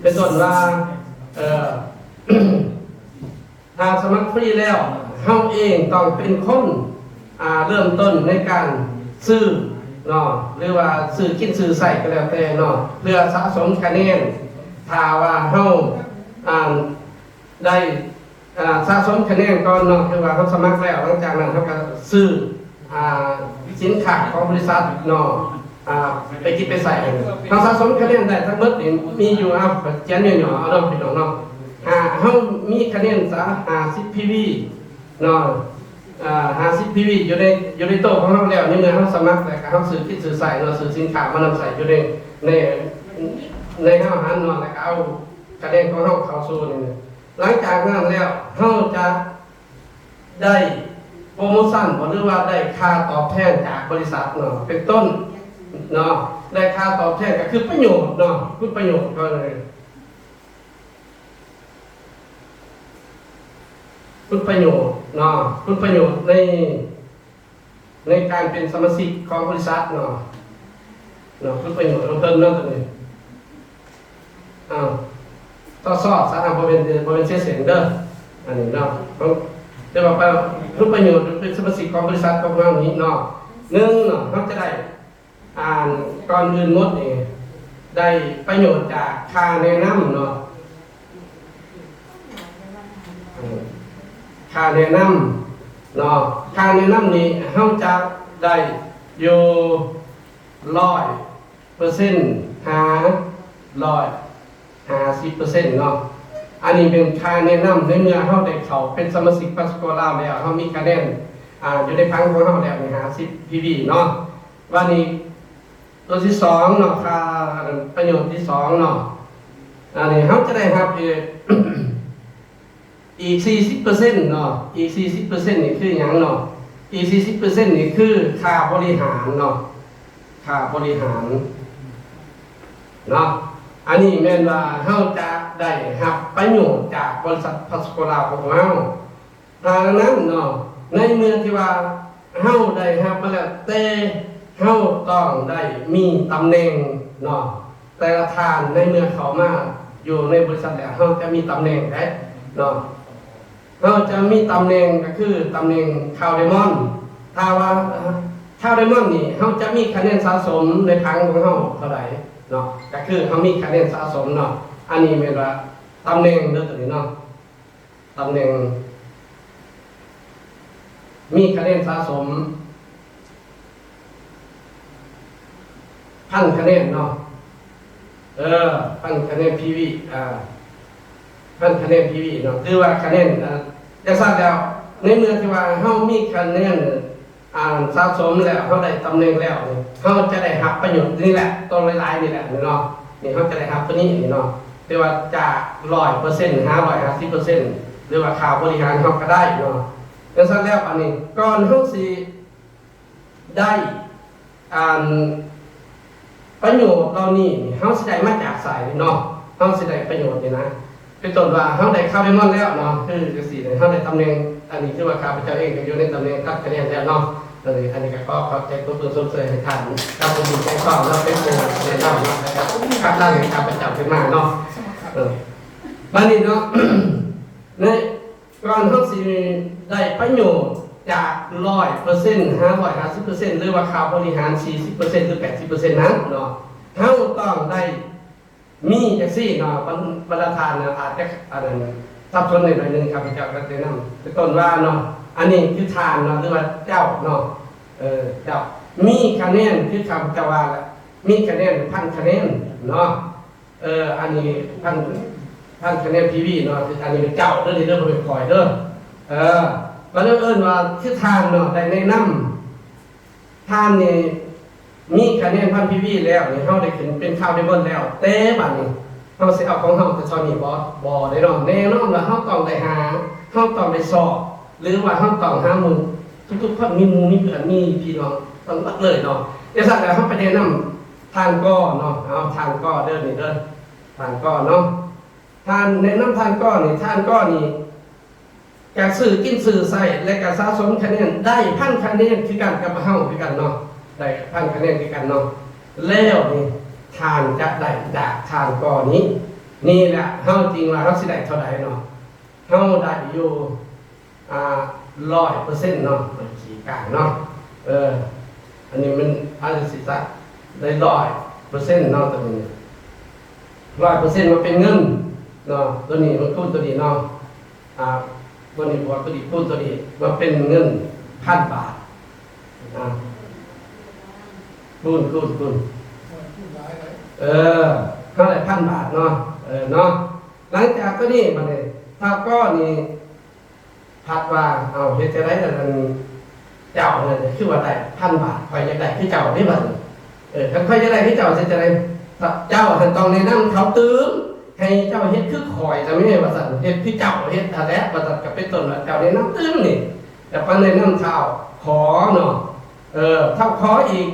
เป็นต้นว่าถ้าสมัครฟรีแล้วเฮาเองต้องเป็นคนเริ่มต้นในการซื้อเนาะหรือว่าซื้อกินซื้อใส่ก็แล้วแต่เนาะเพื่อสะสมคะแนนถ้าว่าเฮาได้สะสมคะแนนก่อนเนาะคือว่าเขาสมัครแล้วหลังจากนั้นเขาก็ซื้อสินค้าของบริษัทเนาะไปกินไปใส่เขาสะสมคะแนนได้ทั้งหมดมีอยู่เขียนหน่อยๆเอาเนาะพี่น้องเนาะเขามีคะแนน50 PV เนาะ50 PV อยู่ในโต๊ะของเขาแล้วในเมื่อเขาสมัครแล้วก็เขาซื้อกินซื้อใส่เนาะซื้อสินค้ามานำใส่อยู่ในห้างอาหารเนาะแล้วก็เอาคะแนนของเขาเข้าสู่นี่หลังจากนั้นแล้วเขาจะได้โปรโมชั่นหรือว่าได้ค่าตอบแทนจากบริษัทเนาะเป็นต้นเนาะได้ค่าตอบแทนก็คือประโยชน์เนาะคือประโยชน์ก็เลยคุณประโยชน์เนาะคุณประโยชน์ในการเป็นสมาชิกของบริษัทเนาะคุณประโยชน์เพิ่มเนาะตัวนี้ต่อสอบสารบริเวณเสียงเด้ออันนี้เนาะจะบอกไปรูปประโยชน์เป็นสมาชิกของบริษัทของเรานี้เนาะเนาะเขาจะได้ก่อนอื่นหมดนี่ได้ประโยชน์จากค่าแนะนำเนาะค่าแนะนำเนาะค่าแนะนำนี้เขาจะได้อยู่100%50%เนาะอันนี้เป็นค่าแนะนำในเมื่อเขาได้เข้าเป็นสมาชิกปัสโกลาแล้วเขามีคะแนนอยู่ในพังของเขาแล้ว50 PV เนาะวันนี้ตัวที่2เนาะค่าประโยชน์ที่2เนาะอันนี้เขาจะได้รับอีก 40% เนาะอีก 40% นี่คือหยังเนาะอีก 40% นี่คือค่าบริหารเนาะค่าบริหารเนาะอันนี้แม่นว่าเฮาจะได้รับประโยชน์จากบริษัทปัสโกลาของเรา ทางนั้นเนาะในเมืองที่ว่าเฮาได้รับมาแล้วแต่เฮาต้องได้มีตำแหน่งเนาะแต่ละทานในเมืองเขามาอยู่ในบริษัทแล้วเฮาจะมีตำแหน่งได้เนาะเฮาจะมีตำแหน่งก็คือตำแหน่งคาวไดมอนด์ถ้าว่าคาวไดมอนด์นี่เฮาจะมีคะแนนสะสมในครั้งของเฮาเท่าไหร่เนาะก็คือเฮามีคะแนนสะสมเนาะอันนี้แม่นว่าตำแหน่งเด้อตัวนี้เนาะตำแหน่งมีคะแนนสะสมพันคะแนนเนาะพันคะแนน PV พันคะแนน PV เนาะคือว่าคะแนนจะทราบแล้วในเมื่อที่ว่าเฮามีคะแนนสะสมแล้วเฮาได้ตำแหน่งแล้วเฮาจะได้รับประโยชน์นี่แหละตัวหลายๆนี่แหละเนาะนี่เฮาจะได้รับตัวนี้นี่เนาะแต่ว่าจาก 100% 550%หรือว่าข่าวบริหารเฮาก็ได้เนาะจังซั่นแล้วอันนี้ก่อนเฮาสิได้ประโยชน์เหล่านี้เฮาสิได้มาจากสายเนาะเฮาสิได้ประโยชน์นี่นะเป็นต้นว่าเฮาได้เข้าไปมอนแล้วเนาะคือจังซี่เฮาได้ตำแหน่งอันนี้คือว่าข้าพเจ้าเองก็อยู่ในตำแหน่งตัดคะแนนแล้วเนาะอันนี้ก็ขอใจตัวเพิ่นสมเสยให้ท่านครับผมดีใจฟังแล้วเป็นผู้แนะนำนะครับครับล่างให้ข้าพเจ้าขึ้นมาเนาะบัดนี้เนาะในก่อนเฮาสิได้ประโยชน์จาก 100% 550% หรือว่าข่าวบริหาร 40% หรือ 80% นั้นเนาะเฮาต้องได้มีจังซี่เนาะบรรดาทานนะอาจจะอันนั้นซับซ้อนหน่อยนึงครับเจ้าก็แนะนำเป็นต้นว่าเนาะอันนี้คือทานเนาะหรือว่าเจ้าเนาะเจ้ามีคะแนนคือคำจะว่าละมีคะแนนพันคะแนนเนาะอันนี้พันคะแนน PV เนาะคืออันนี้เป็นเจ้าเด้อนี่เด้อบ่เป็นข่อยเด้อมันเอิ้นว่าคือทานเนาะได้แนะนำทานนี่มีคะแนนพัน PV แล้วนี่เฮาได้ขึ้นเป็นข่าวได้เบิ่นแล้วแต่บัดนี้เฮาสิเอาของเฮาแต่เท่านี้บ่ได้เนาะแน่นอนว่าเฮาต้องได้หาเฮาต้องได้สอบหรือว่าเฮาต้องหาหมู่ทุกๆคนมีหมู่มีเพื่อนมีพี่น้องต้องรักเลยเนาะจังซั่นแล้วเฮาไปแนะนำทานก็เนาะเอาทานก็เด้อนี่เด้อทานก็เนาะทานแนะนำทานก็นี่การซื้อกินซื้อใส่และการสะสมคะแนนได้พันคะแนนคือกันกับเฮาคือกันเนาะได้พันคะแนนคือกันเนาะแล้วนี่ทานจะได้จากทานก่อนี้นี่แหละเฮาจริงว่าเฮาสิได้เท่าใดเนาะเฮาได้อยู่100%เนาะขี้กลางเนาะอันนี้มันอาจจะสิซะได้100%เนาะตัวนี้100%มันเป็นเงินเนาะตัวนี้มันคูณตัวนี้เนาะตัวนี้บวกตัวนี้คูณตัวนี้มันเป็นเงิน1,000 บาทคูณเท่าไหร่1,000 บาทเนาะเนาะหลังจากตัวนี้มาเลยถ้าก้อนนี้พัดว่าเอาเฮ็ดจะได้แต่เจ้าเนี่ยคือว่าได้1,000 บาทคอยจะได้คือเจ้าได้บัดถ้าคอยจะได้คือเจ้าจะได้เจ้าหันตองในนั่งเขาตื้มให้เจ้าเฮ็ดคือคอยจะไม่ให้ว่าสั่นเฮ็ดคือเจ้าเฮ็ดอะไรว่าสั่นกับเป็นต้นว่าเจ้าในนั่งตื้มนี่แต่ปันในนั่งเท้าขอเนาะเท่าขออีก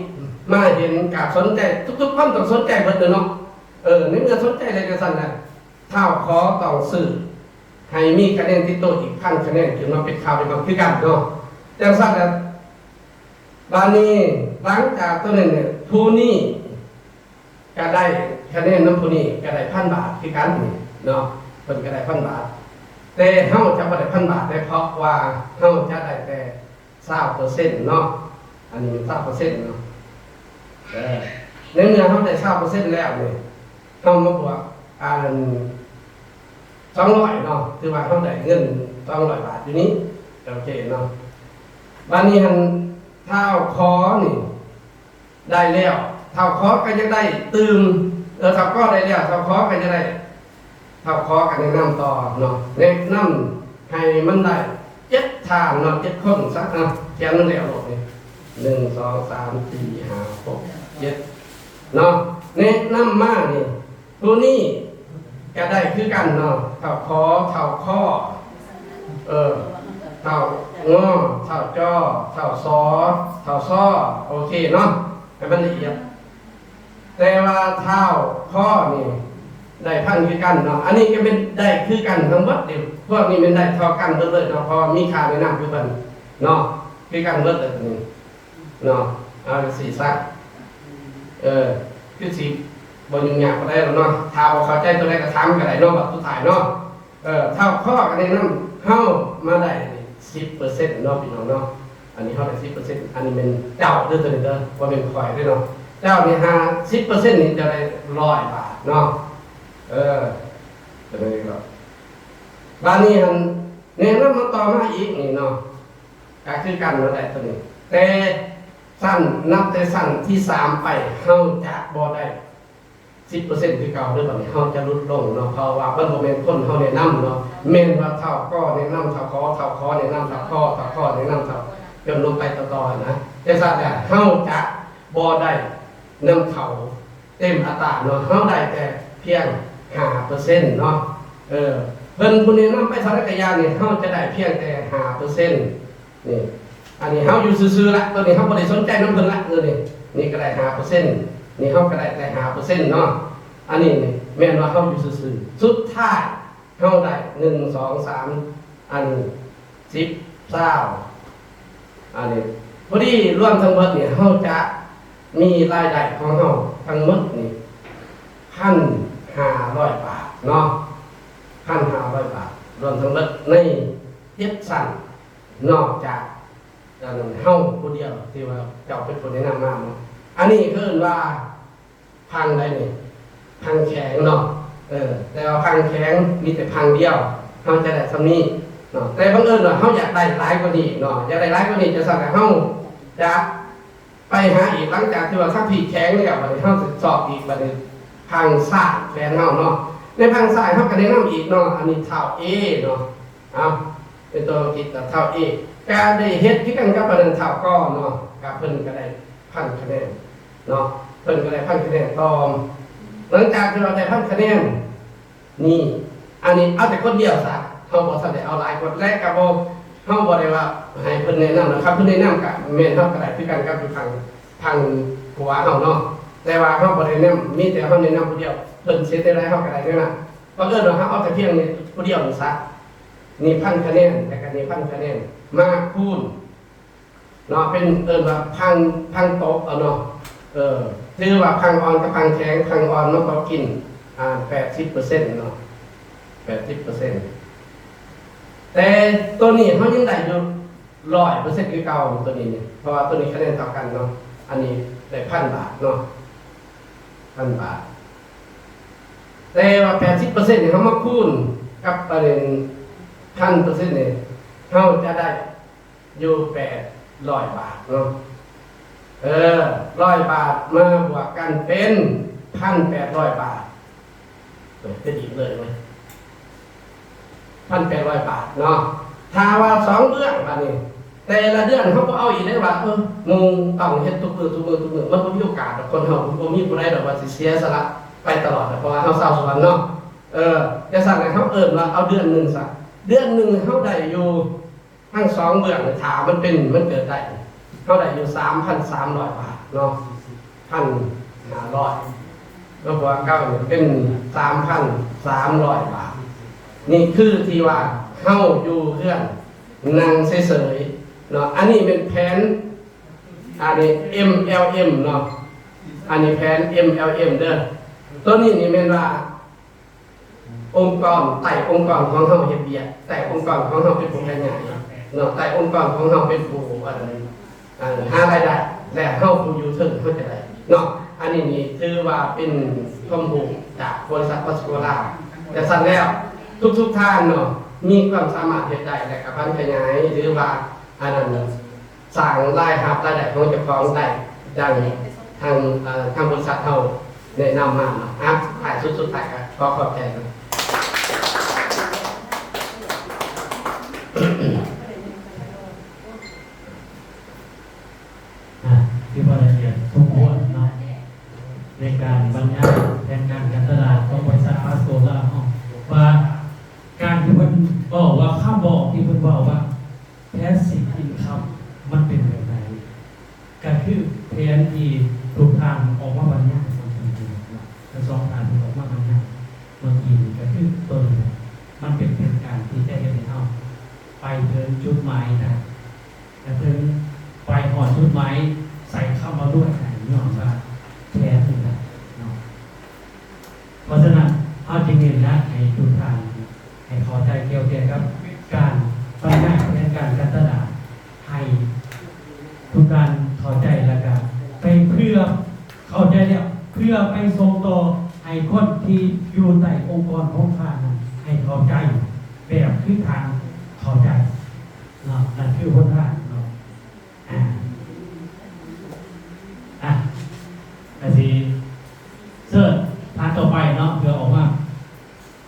มาเห็นการสนใจทุกๆคนต้องสนใจเบิดเนาะในเมื่อสนใจอะไรกันสั่นน่ะเท่าขอต้องซื้อให้มีคะแนนที่โตอีก1,000 คะแนนขึ้นมาเป็นข่าวเป็นความคือกันเนาะจังสั่นแล้วบานี้หลังจากตัวนึงเนี่ยผู้นี้ก็ได้คะแนนน้ำผู้นี้ก็ได้1,000 บาทคือกันเนาะเพิ่นก็ได้1,000 บาทแต่เฮาจะบ่ได้1,000 บาทได้เพราะว่าเฮาจะได้แต่20%เนาะอันนี้20%เนาะในเมื่อเฮาได้20%แล้วนี่เฮามาบวก200เนาะคือว่าเฮาได้เงิน200 บาทอยู่นี้โอเคเนาะบัดนี้หันเท้าคอนี่ได้แล้วเท้าคอก็จะได้ตื่มเท้าก็ได้แล้วเท้าคอก็จะได้เท้าคอก็แนะนำต่อเนาะแนะนำให้มันได้7 ทางเนาะ7 คนสักแค่นั้นแล้วโลดนี่1 2 3 4 5 6 7เนาะแนะนำมานี่ตัวนี้ก็ได้คือกันเนาะเท้าคอเท้าข้อเท้างอเท้าจ้อเท้าซอเท้าซ้อโอเคเนาะให้มันละเอียดแต่ว่าเท้าข้อนี่ ได้พันคือกันเนาะอันนี้ก็เป็นได้คือกันทั้งหมดเดี๋ยวพวกนี้เป็นได้เท่ากันเบิดเลยเนาะเพราะมีค่าแนะนำคือเพิ่นเนาะคือกันเบิดเลยตัวนี้เนาะเอาสีซักคือสีบนยุ่งยากก็ได้แล้วเนาะถ้าบ่เข้าใจตัวใดก็ถามก็ได้เนาะแบบสุดท้ายเนาะเท่าข้อกันแนะนำเฮามาได้ 10% เนาะพี่น้องเนาะอันนี้เฮาได้ 10% อันนี้เป็นเจ้าเด้อตัวนี้เด้อบ่เป็นข่อยเด้อเนาะเจ้านี่10%นี่จะได้100 บาทเนาะจะได้ก็บ้านนี้หันแนะนำมาต่อมาอีกนี่เนาะก็คือกันนั่นแหละตัวนี้แต่สั้นนับแต่สั้นที่3ไปเฮาจะบ่ได้ 10% คือเก่าเด้อบัดนี้เฮาจะลดลงเนาะเพราะว่าเพิ่นบ่แม่นคนเฮาแนะนำเนาะแม่นว่าเท่าก็แนะนำเท่าขอแนะนำเท่าข้อแนะนำเท่าจนลงไปต่อๆนะแต่ซะแล้วเฮาจะบ่ได้นำเขาเต็มอัตราเนาะเฮาได้แต่เพียง 5% เนาะเพิ่นผู้แนะนำไปสารกยานี่เฮาจะได้เพียงแต่ 5% นี่อันนี้เฮาอยู่ซื่อๆละตัวนี้เฮาบ่ได้สนใจนำเพิ่นละนี่ก็ได้ 5%นี่เฮาก็ได้แต่ 5% เนาะอันนี้นี่แม่นว่าเฮาอยู่ซื่อๆสุดท้ายเฮาได้1 2 3อัน10 20อันนี้พอดีรวมทั้งหมดนี่เฮาจะมีรายได้ของเฮาทั้งหมดนี่ 1,500 บาทเนาะ 1,500 บาทรวมทั้งหมดในเฮ็ดสั่นนอกจากเฮาผู้เดียวที่ว่าเจ้าเป็นคนแนะนำมาเนาะอันนี้คือว่าพังได้นี่พังแข็งเนาะแต่ว่าพังแข็งมีแต่พังเดียวเฮาจะได้ซำนี้เนาะแต่บังเอิญว่าเฮาอยากได้หลายกว่านี้เนาะอยากได้หลายกว่านี้จะสั่งให้เฮาจะไปหาอีกหลังจากที่ว่าถ้าผีแข็งแล้วบัดนี้เฮาสิสอบอีกบัดนี้พังซ้ายแฟนเฮาเนาะในพังซ้ายเฮาก็แนะนำอีกเนาะอันนี้เท่า A เนาะเป็นตัวอังกฤษเท่า A การได้เฮ็ดที่กันกับประเด็นเท่าก็เนาะกับเพิ่นก็ได้1,000 คะแนนเนาะเพิ่นก็ได้1,000 คะแนนต่อหลังจากที่เราได้1,000 คะแนนนี่อันนี้เอาแต่คนเดียวซะเฮาบ่ทันได้เอาหลายคนแรกก็บ่เฮาบ่ได้ว่าให้เพิ่นแนะนำนะครับเพิ่นแนะนำก็แม่นเฮาก็ได้คือกันกับอยู่ทางหัวเฮาเนาะแต่ว่าเฮาบ่ได้แนะนำมีแต่เฮาแนะนำผู้เดียวเพิ่นเสียแต่ไรเฮาก็ได้ด้วยนะบังเอิญว่าเฮาเอาแต่เพียงนี้ผู้เดียวนี่ซะนี่1,000 คะแนนแต่ก็นี่1,000 คะแนนมาคูณเนาะเป็นว่าพังโต๊ะเอาเนาะถือว่าพังอ่อนกับพังแข็งพังอ่อนมันก็กิน80% เนาะ 80% แต่ตัวนี้เฮายังได้อยู่ 100% คือเก่าตัวนี้เนี่ยเพราะว่าตัวนี้คะแนนเท่ากันเนาะอันนี้ได้ 1,000 บาทเนาะ 1,000 บาทแต่ว่า 80% นี่เฮามาคูณกับประเด็น 1,000% นี่เฮาจะได้อยู่800 บาทเนาะ100 บาทมาบวกกันเป็น 1,800 บาทเป็นอีกเลยไหม 1,800 บาทเนาะถ้าว่า2เดือนบัดนี้แต่ละเดือนเขาก็เอาอีกได้ว่ามึงต้องเฮ็ดทุกมื้อมันบ่มีโอกาสคนเฮาบ่มีผู้ใดดอกว่าสิเสียสละไปตลอดเพราะว่าเฮาเศร้าสวรรค์เนาะจะสั่งให้เฮาว่าเอาเดือนนึงซะเดือนนึงเฮาได้อยู่ทั้ง2เดือนถามมันเกิดได้เฮาได้อยู่ 3,300 บาทเนาะ 1,500แล้วว่าเก้าเป็น 3,300 บาทนี่คือที่ว่าเฮาอยู่เพื่อนนั่งเฉยๆเนาะอันนี้เป็นแผนอันนี้ MLM เนาะอันนี้แผน MLM เด้อตัวนี้นี่แม่นว่าองค์กรไต่องค์กรของเฮาเฮ็ดเวียกแต่องค์กรของเฮาเป็นผู้ใหญ่เนาะแต่องค์กรของเฮาเป็นผู้หารายได้และเฮาผู้อยู่ถึงเฮาจะได้เนาะอันนี้นี่ถือว่าเป็นข้อมูลจากบริษัทวัสดุลาแต่สั่นแล้วทุกท่านเนาะมีความสามารถเฮ็ดได้และก็พัฒนาหรือว่าอันนั้นสร้างรายรับรายได้ของเจ้าของได้ดังทางบริษัทเฮาแนะนำมาเนาะถ่ายสุดท้ายก็ขอขอบใจครับ ที่ว่าละเอียดสมควรเนาะในการบรรยายแผนการการตลาดของบริษัทฟาสโซล่าว่าการที่เพิ่นบอกว่าข้าบอกที่เพิ่นบอกว่าแพสซีฟอินคัมมันเป็นแบบไหนก็คือแผนที่ทุกทางออกมาบรรยายทั้ง2ทางที่ออกมาบรรยาย หมายใส่เข้ามาด้วยไหนยอมว่าแท้ถึงนะเนาะเพราะฉะนั้นเอาจริงๆนะให้ทุกท่านให้เข้าใจเกี่ยวกับการบรรยายและการกัตนาให้ทุกการเข้าใจแล้วกันไปเพื่อเข้าใจแล้วเพื่อไปส่งต่อให้คนที่อยู่ใต้องค์กรของข้านั้นให้เข้าใจแบบคือทางเข้าใจเนาะนั่นคือคนทางเนาะแต่ทีเสิร์ชพาต่อไปเนาะเพื่อออกมา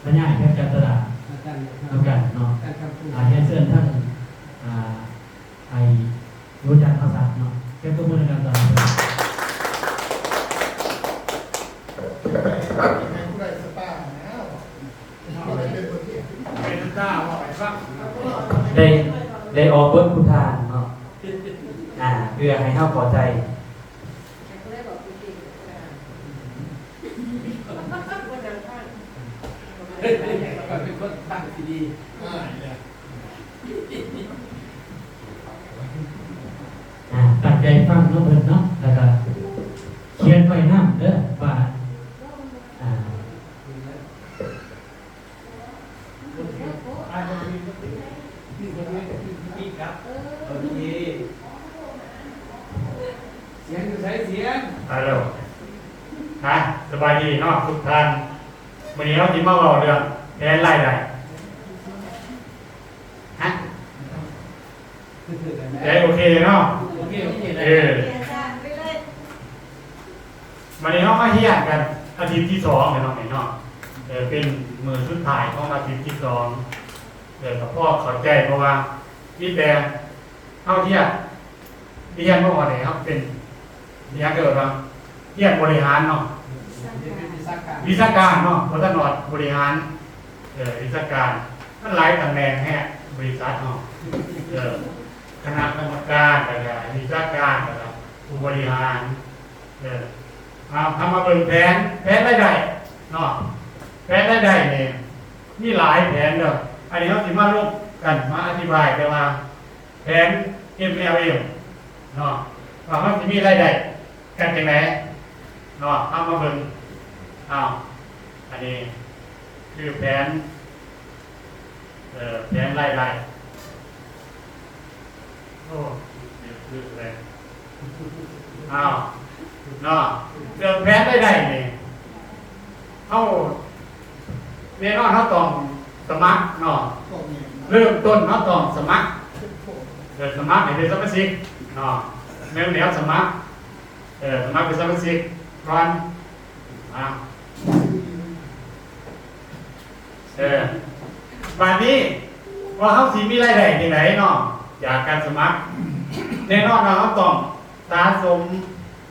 บรรยายแค่จัตราทำกันเนาะให้เสิร์ชท่านไอ้รู้จักภาษาเนาะเก็บตัวมือในการต่อได้ออกเบิ้ลพุทธานเนาะเพื่อให้เข้าพอใจเป็นคนตั้งที่ดีตั้งใจฟังเนาะเพิ่นเนาะแล้วก็เขียนไว้นำเด้อว่าโอเคเสียงอยู่ใช้เสียง ฮัลโหลนะสบายดีเนาะทุกท่านวันนี้เราจะมาบอกเรื่องแผนรายได้ฮะโอเคเนาะ โอเคโอเคเล เอย อวันนี้เรามาเฮียนกันอาทิตย์ที่2เนาะเนาะเป็นมือสุดท้ายของอาทิตย์ที่2กับพ่อเข้าใจเพราะว่านี่แต่เท่าที่เรียนเมื่อวานนี้ครับเป็นเรียนเกิดว่าเรียนบริหารเนาะวิชาการเนาะวัฒนธรรมบริหารวิชาการมันหลายตำแหน่งแฮะบริษัทเนาะคณะกรรมการอะไรวิชาการอะไรผู้บริหารทำมาเป็นแผนรายได้เนาะแผนรายได้เนี่ยมีหลายแผนเนาะอันนี้เราสิมาร่วมกันมาอธิบายแต่ว่าแผน MLM เนาะว่ามันจะมีรายได้กันจังไหนเนาะเอามาเบิ่งอันนี้คือแผนรายได้โอ้เดี๋ยวคืออะไรเนาะเรื่องแผนรายได้นี่เอาแน่นอนเขาต้องสมัครเนาะเริ่มต้นเขาต้องสมัครสมัครให้เป็นสมาชิกเนาะแนวสมัครสมัครเป็นสมาชิกก่อนวันนี้ว่าเขาสิมีรายได้ที่ไหนเนาะจากการสมัครแน่นอนเขาต้องสะสม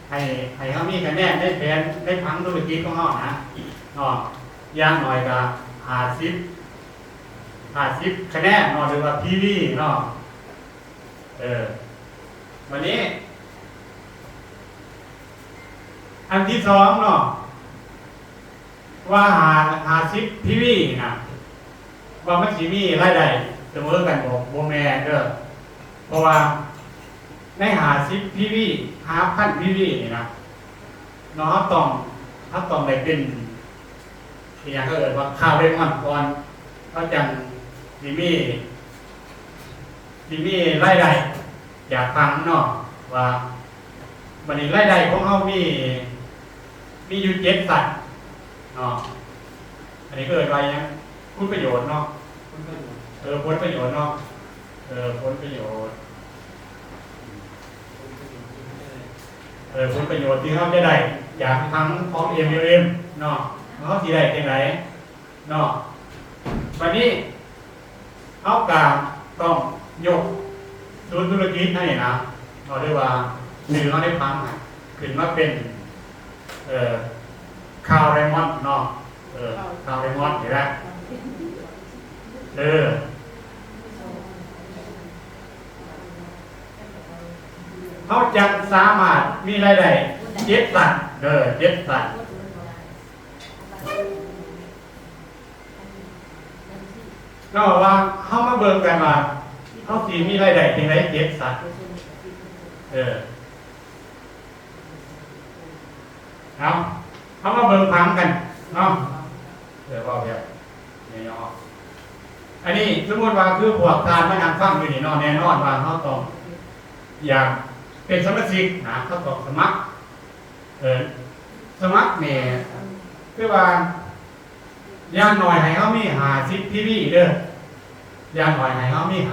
ให้เขามีคะแนนได้แผนได้พังธุรกิจของเขานะเนาะอย่างหน่อยก็50คะแนนเนาะหรือว่า PV เนาะวันนี้อันที่2เนาะว่า50 PV นะว่ามันสิมีรายได้เสมอกันบ่แม่นเด้อเพราะว่าใน50 PV 5,000 PV นี่นะเนาะต้องได้เป็นอย่างก็ว่าค่าเร่งมันก่อนเขาจังสิมีรายได้อยากฟังเนาะว่าวันนี้รายได้ของเขามีอยู่7สัตว์เนาะอันนี้ก็เอ่ยไว้ยังผลประโยชน์เนาะผลประโยชน์เนาะผลประโยชน์ผลประโยชน์ที่เขาจะได้อยากทั้งของ MLM เนาะเขาสิได้จังไดเนาะวันนี้เอาการต้องยกศูนย์ธุรกิจให้นะเราเรียกว่าชื่อเขาได้พังขึ้นมาเป็นคาวไรมอนเนาะคาวไรมอนเห็นไหมเขาจะสามารถมีรายได้7 สัตว์7 สัตว์ก็ว่าเขามาเบิ่งกันว่าเขาสีมีรายได้เพียงไร7 สัตว์ เอามาเบิ่งพังกันเนาะเดี๋ยวบอกแบบนี่เนาะอันนี้สมมติว่าคือพวกทานมานั่งฟังอยู่นี่เนาะแน่นอนว่าเขาต้องอยากเป็นสมาชิกนะเขาต้องสมัครสมัครเนี่ยคือว่าอย่างหน่อยให้เขามี50 ทีวีเด้ออย่างหน่อยให้เขามี50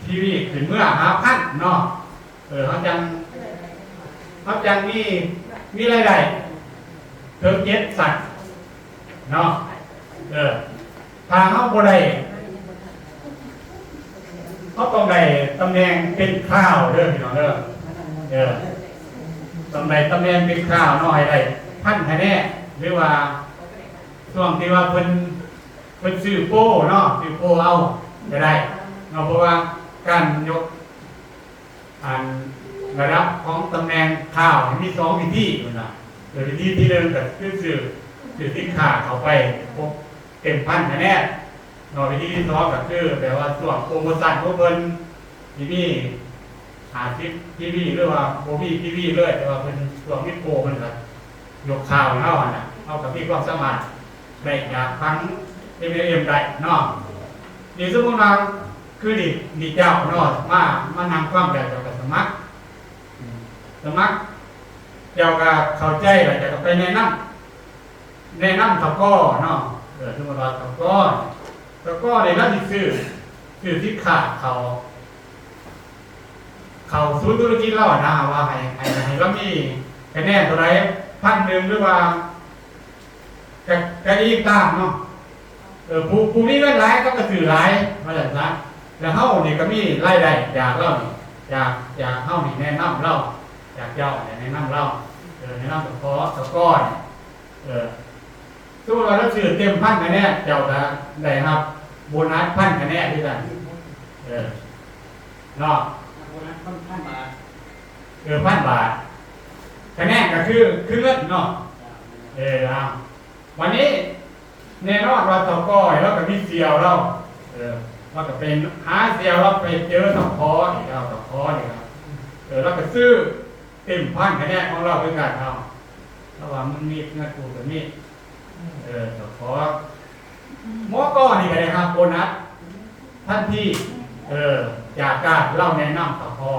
ทีวีขึ้นเมื่อ5,000เนาะเขาจังมีรายได้เพิ่ม7 สัตว์เนาะทางเขาบ่ได้เขาต้องได้ตำแหน่งเป็นข้าวเด้อพี่น้องเด้อตำแหน่งเป็นข้าวน้อยได้1,000 คะแนนหรือว่าช่วงที่ว่าเพิ่นซื้อโป้เนาะซื้อโป้เอาก็ได้เนาะเพราะว่าการยกระดับของตำแหน่งข้าวมี2 วิธีนะวิธีที่1ก็คือซื้อสินค้าเข้าไปพบเต็ม1,000 คะแนนเนาะวิธีที่2ก็คือแบบว่าช่วงโปรโมชั่นของเพิ่นมี50 ทีวีหรือว่าบ่มีทีวีเลยแต่ว่าเพิ่นช่วงมีโปรเพิ่นก็ยกข่าวเฮาน่ะเฮาก็มีความสามารถได้อยากฟัง FM ได้เนาะนี่สมมุติว่าคือนี่เจ้าเนาะมานั่งฟังแบบเจ้าก็สมัครเจ้าก็เข้าใจแล้วเจ้าก็ไปแนะนำเขาก็เนาะสมมุติว่าเขาก็ได้รับซื้อสินค้าเขาศูนย์ธุรกิจเรานะว่าให้เรามีคะแนนเท่าไหร่1,000หรือว่าก็อีกตามเนาะผู้มีเงินหลายก็ซื้อหลายว่าจังซั่นแล้วเฮานี่ก็มีรายได้จากเรานี่อยากเฮานี่แนะนำเราอยากเจ้าแนะนำเราแนะนำตะก้อนสมมุติว่าเราซื้อเต็ม1,000 คะแนนเจ้าก็ได้รับโบนัส1,000 คะแนนด้วยกันเนาะโบนัส1,000 บาท1,000 บาทคะแนนก็คือเงินเนาะวันนี้แน่นอนว่าตะก้อยแล้วก็มีเสียวเราว่าก็เป็นหาเสียวเราไปเจอตะคอนี่ครับแล้วก็ซื้อเต็ม1,000 คะแนนของเราด้วยกันเอาระหว่างมันมีเงินกูกับนี่ตะคอหมอก้อนี่ก็ได้ครับโบนัสท่านที่จากการเล่าแนะนำตะคอ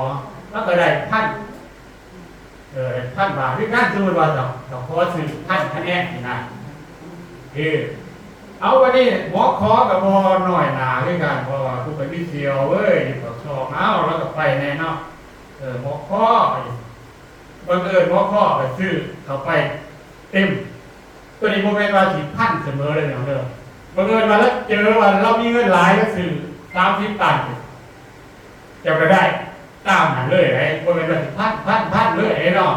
แล้วก็ได้1,000 บาทด้วยกันสมมติว่าตะคอซื้อ1,000 คะแนนนี่นะเอาวันนี้หมอขอกับบอหน่อยหนาด้วยกันเพราะว่าผู้ไปวิเชียวเว้ยปักซองเอาแล้วก็ไปแน่เนาะหมอขอบังเอิญหมอขอไปซื้อเข้าไปเต็มตัวนี้โมเมนต์ว่า1,000 เสมอเลยเนาะบังเอิญมาแล้วเจอว่าเรามีเงินหลายก็ซื้อ30 ตันจะไปได้ตามหันเลยไอ้โมเมนต์ว่า1,000เลยไอ้เนาะ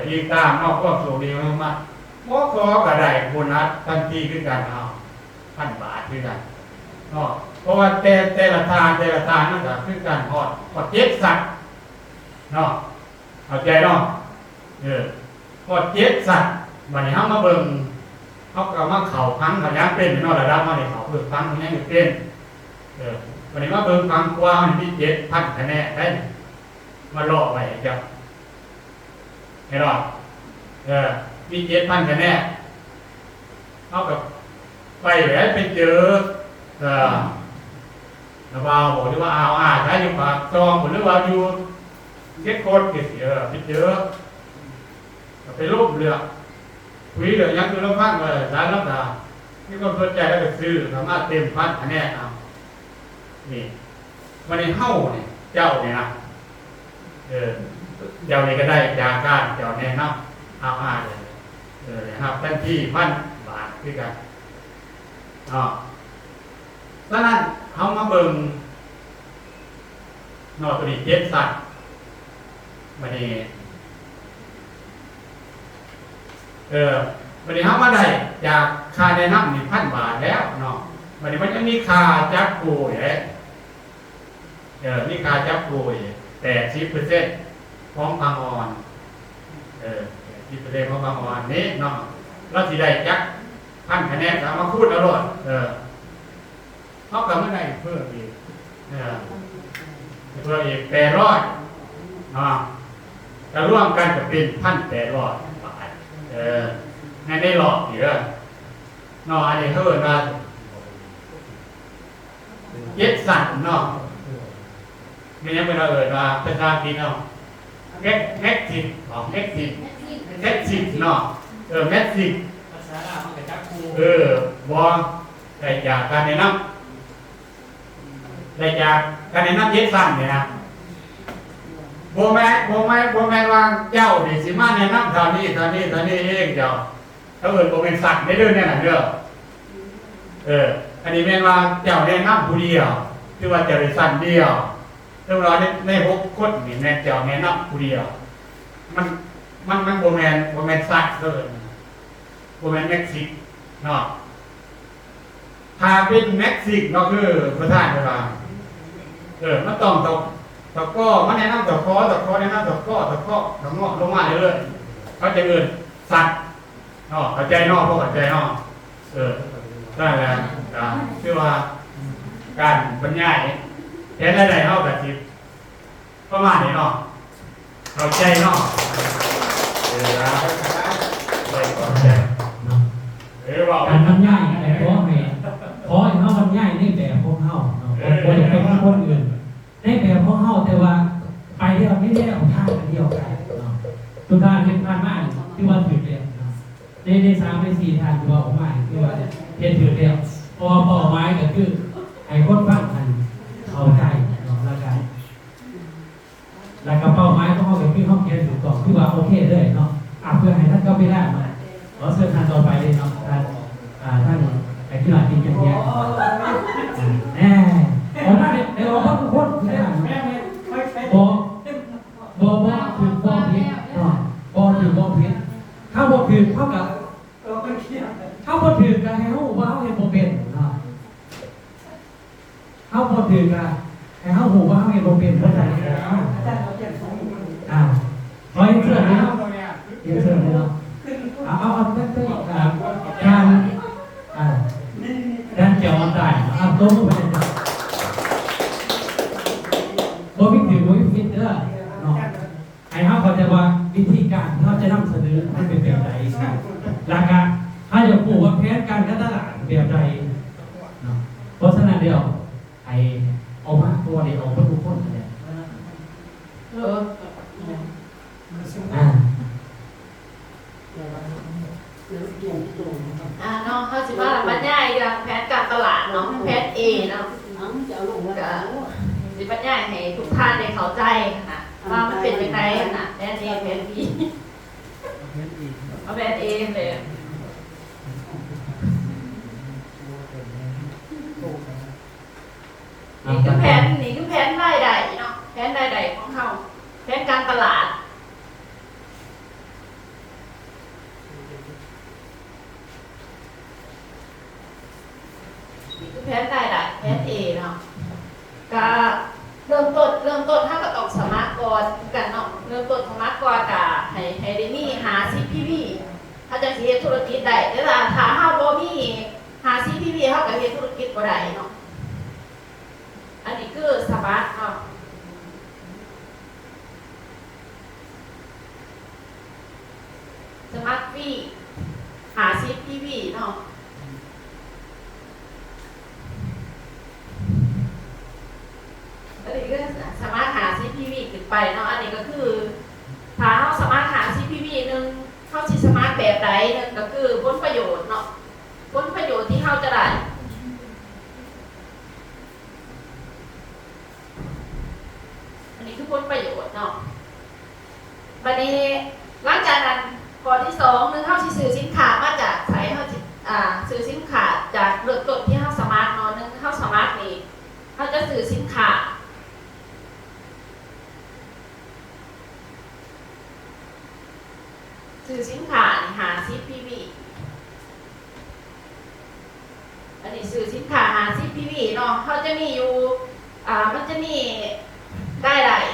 อีกตามนอกก็โชคดีมากหมอขอก็ได้โบนัสทันทีขึ้นกันเอา1,000 บาทขึ้นกันเนาะเพราะว่าแต่ละทานนั่นก็ขึ้นกันฮอด7 สัตว์เนาะเข้าใจเนาะฮอด7 สัตว์วันนี้เฮามาเบิ่งเฮาก็มาเข้าพังเขายังเป็นเนาะระดับมานี่เขาเพิ่งพังยังอยู่เป็นวันนี้มาเบิ่งพังกว่ามันมี7,000 คะแนนได้มาลอกไว้จ้ะให้รอดมี 7,000 คะแนนเท่ากับไปแหวนไปเจอระบาวบอกที่ว่าใช้อยู่ปากซองหรือว่าอยู่เก็ตโคตรเกษียไปเจอไปรูปเรือคุยเรือยังคือเราพังเลยร้านรับดาที่คนสนใจแล้วก็ซื้อสามารถเต็ม1,000 คะแนนเอานี่วันนี้เฮ้าเนี่ยเจ้าเนี่ยนะเจ้านี่ก็ได้จากการเจ้าแน่นำเลยครับทันที1,000 บาทด้วยกันฉะนั้นเขามาเบิ่งนอตัวนี้7 สัตว์วันนี้วันนี้เขามาได้จากค่าแนะนำ1,000 บาทแล้วเนาะวันนี้มันจะมีค่าจับกูมีค่าจับกู80% ของบางอ่อนที่ประเด็นของบางอ่อนนี้เนาะเราสิได้จัก1,000 คะแนนสามารถพูดเอาโลดเขาก็ไม่ได้เพิ่มอีก ตัวเอก800จะร่วมกันจะเป็น1,800 บาทในหลอดอยู่เลยอันนี้เขาเรียกว่าเย็ดสั่นไม่ยังเป็นเราว่าภาษาอังกฤษแม็กซิสแม็กซิสแม็กซิสแม็กซิสภาษาลาวมันก็จักคู บอได้จากการแนะนำเย็ดสั่นเนี่ยนะโบแม่ว่าเจ้าดิสิมาแนะนำตอนนี้เองเจ้าถ้าโบเป็นสั่นได้เรื่องเนี่ยนะอันนี้แม่ว่าเจ้าแนะนำผู้เดียวคือว่าเจ้าได้สั่นเดียวเรื่องราวใน6 คนนี่แม่เจ้าแนะนำผู้เดียวมันโบแมนสั่นเลยโบแมนแม็กซิกถ้าเป็นแม็กซิกคือประธานเวลามันต้องตะก้อมันแนะนำตะก้อแนะนำตะก้อลงมาเรื่อยๆเขาจะเอิ้นสัตว์เข้าใจพวกเข้าใจได้แล้วชื่อว่าการบรรยายแทนใดๆเข้ากับจิตประมาณนี้เข้าใจการบรรยายแต่ขอให้เฮาบรรยายในแบบของเฮาบ่ได้เป็นคนอื่นในแบบของเฮาแต่ว่าไปเดียวไม่ได้เอาทางเดียวกันทุกท่านเห็นผ่านมาที่ว่าถือแล้วใน3ใน4ทางที่ว่าออกมาที่ว่าเฮ็ดถือแล้วพอเป้าหมายก็คือให้คนฟังกันเข้าใจแล้วก็เป้าหมายของเฮาก็คือเฮาเขียนถูกต้องคือว่าโอเคเลยเพื่อให้ท่านก็ไปได้ขอเชิญท่านต่อไปเลยท่านไอ้ที่หลังกินกันแย่ผมว่าเดี๋ยวเราทุกคนคือได้บ่ผิดถ้าบ่ผิดเท่ากับถ้าบ่ผิดก็ให้เฮาว่าเฮาเฮ็ดบ่เป็นเฮาบ่ผิดก็ให้เฮาฮู้ว่าเฮาเฮ็ดบ่เป็นเข้าใจขอเชิญเลยเชิญเลยเอาด้านเจ้ามันได้ต้มไปเลยบ่มีถือบ่มีผิดเด้อให้เฮาเข้าใจว่าวิธีการที่เราจะนำเสนอมันเป็นแบบใดหลักการถ้าจะปลูกว่าแผนการตลาดแบบใดเพราะฉะนั้นเดี๋ยวให้เอามาตัวเดียวเอาทุกคนเลยเขาสิว่าบรรยายเรื่องแผนการตลาดแผน A สิบรรยายให้ทุกท่านได้เข้าใจว่ามันเป็นยังไงแผน A แผน B เอาแผน A เลยนี่คือแผนรายได้แผนรายได้ของเขาแผนการตลาดแผนรายได้แผน A ก็เริ่มต้นถ้าก็ต้องสมัครก่อนกันเริ่มต้นสมัครก่อนก็ให้ได้มีหา CPV ถ้าจะสิเฮ็ดธุรกิจได้แต่ถ้าเฮาบ่มีหา CPV เฮาก็เฮ็ดธุรกิจบ่ได้อันนี้คือสมัครสมัครฟรีหา CPV อันนี้ก็สามารถหา CPV ขึ้นไปอันนี้ก็คือถ้าเราสามารถหา CPV หนึ่งเขาสิสามารถแบบใดหนึ่งก็คือผลประโยชน์ผลประโยชน์ที่เขาจะได้อันนี้คือผลประโยชน์บัดนี้หลังจากนั้นข้อที่2นึงเขาสิซื้อสินค้ามาจากไสเขาสิซื้อสินค้าจากเริ่มต้นที่เขาสามารถนึงเขาสามารถนี่เขาจะซื้อสินค้าหา CPV อันนี้ซื้อสินค้าหา CPV เขาจะมีอยู่มันจะมีได้หลาย100%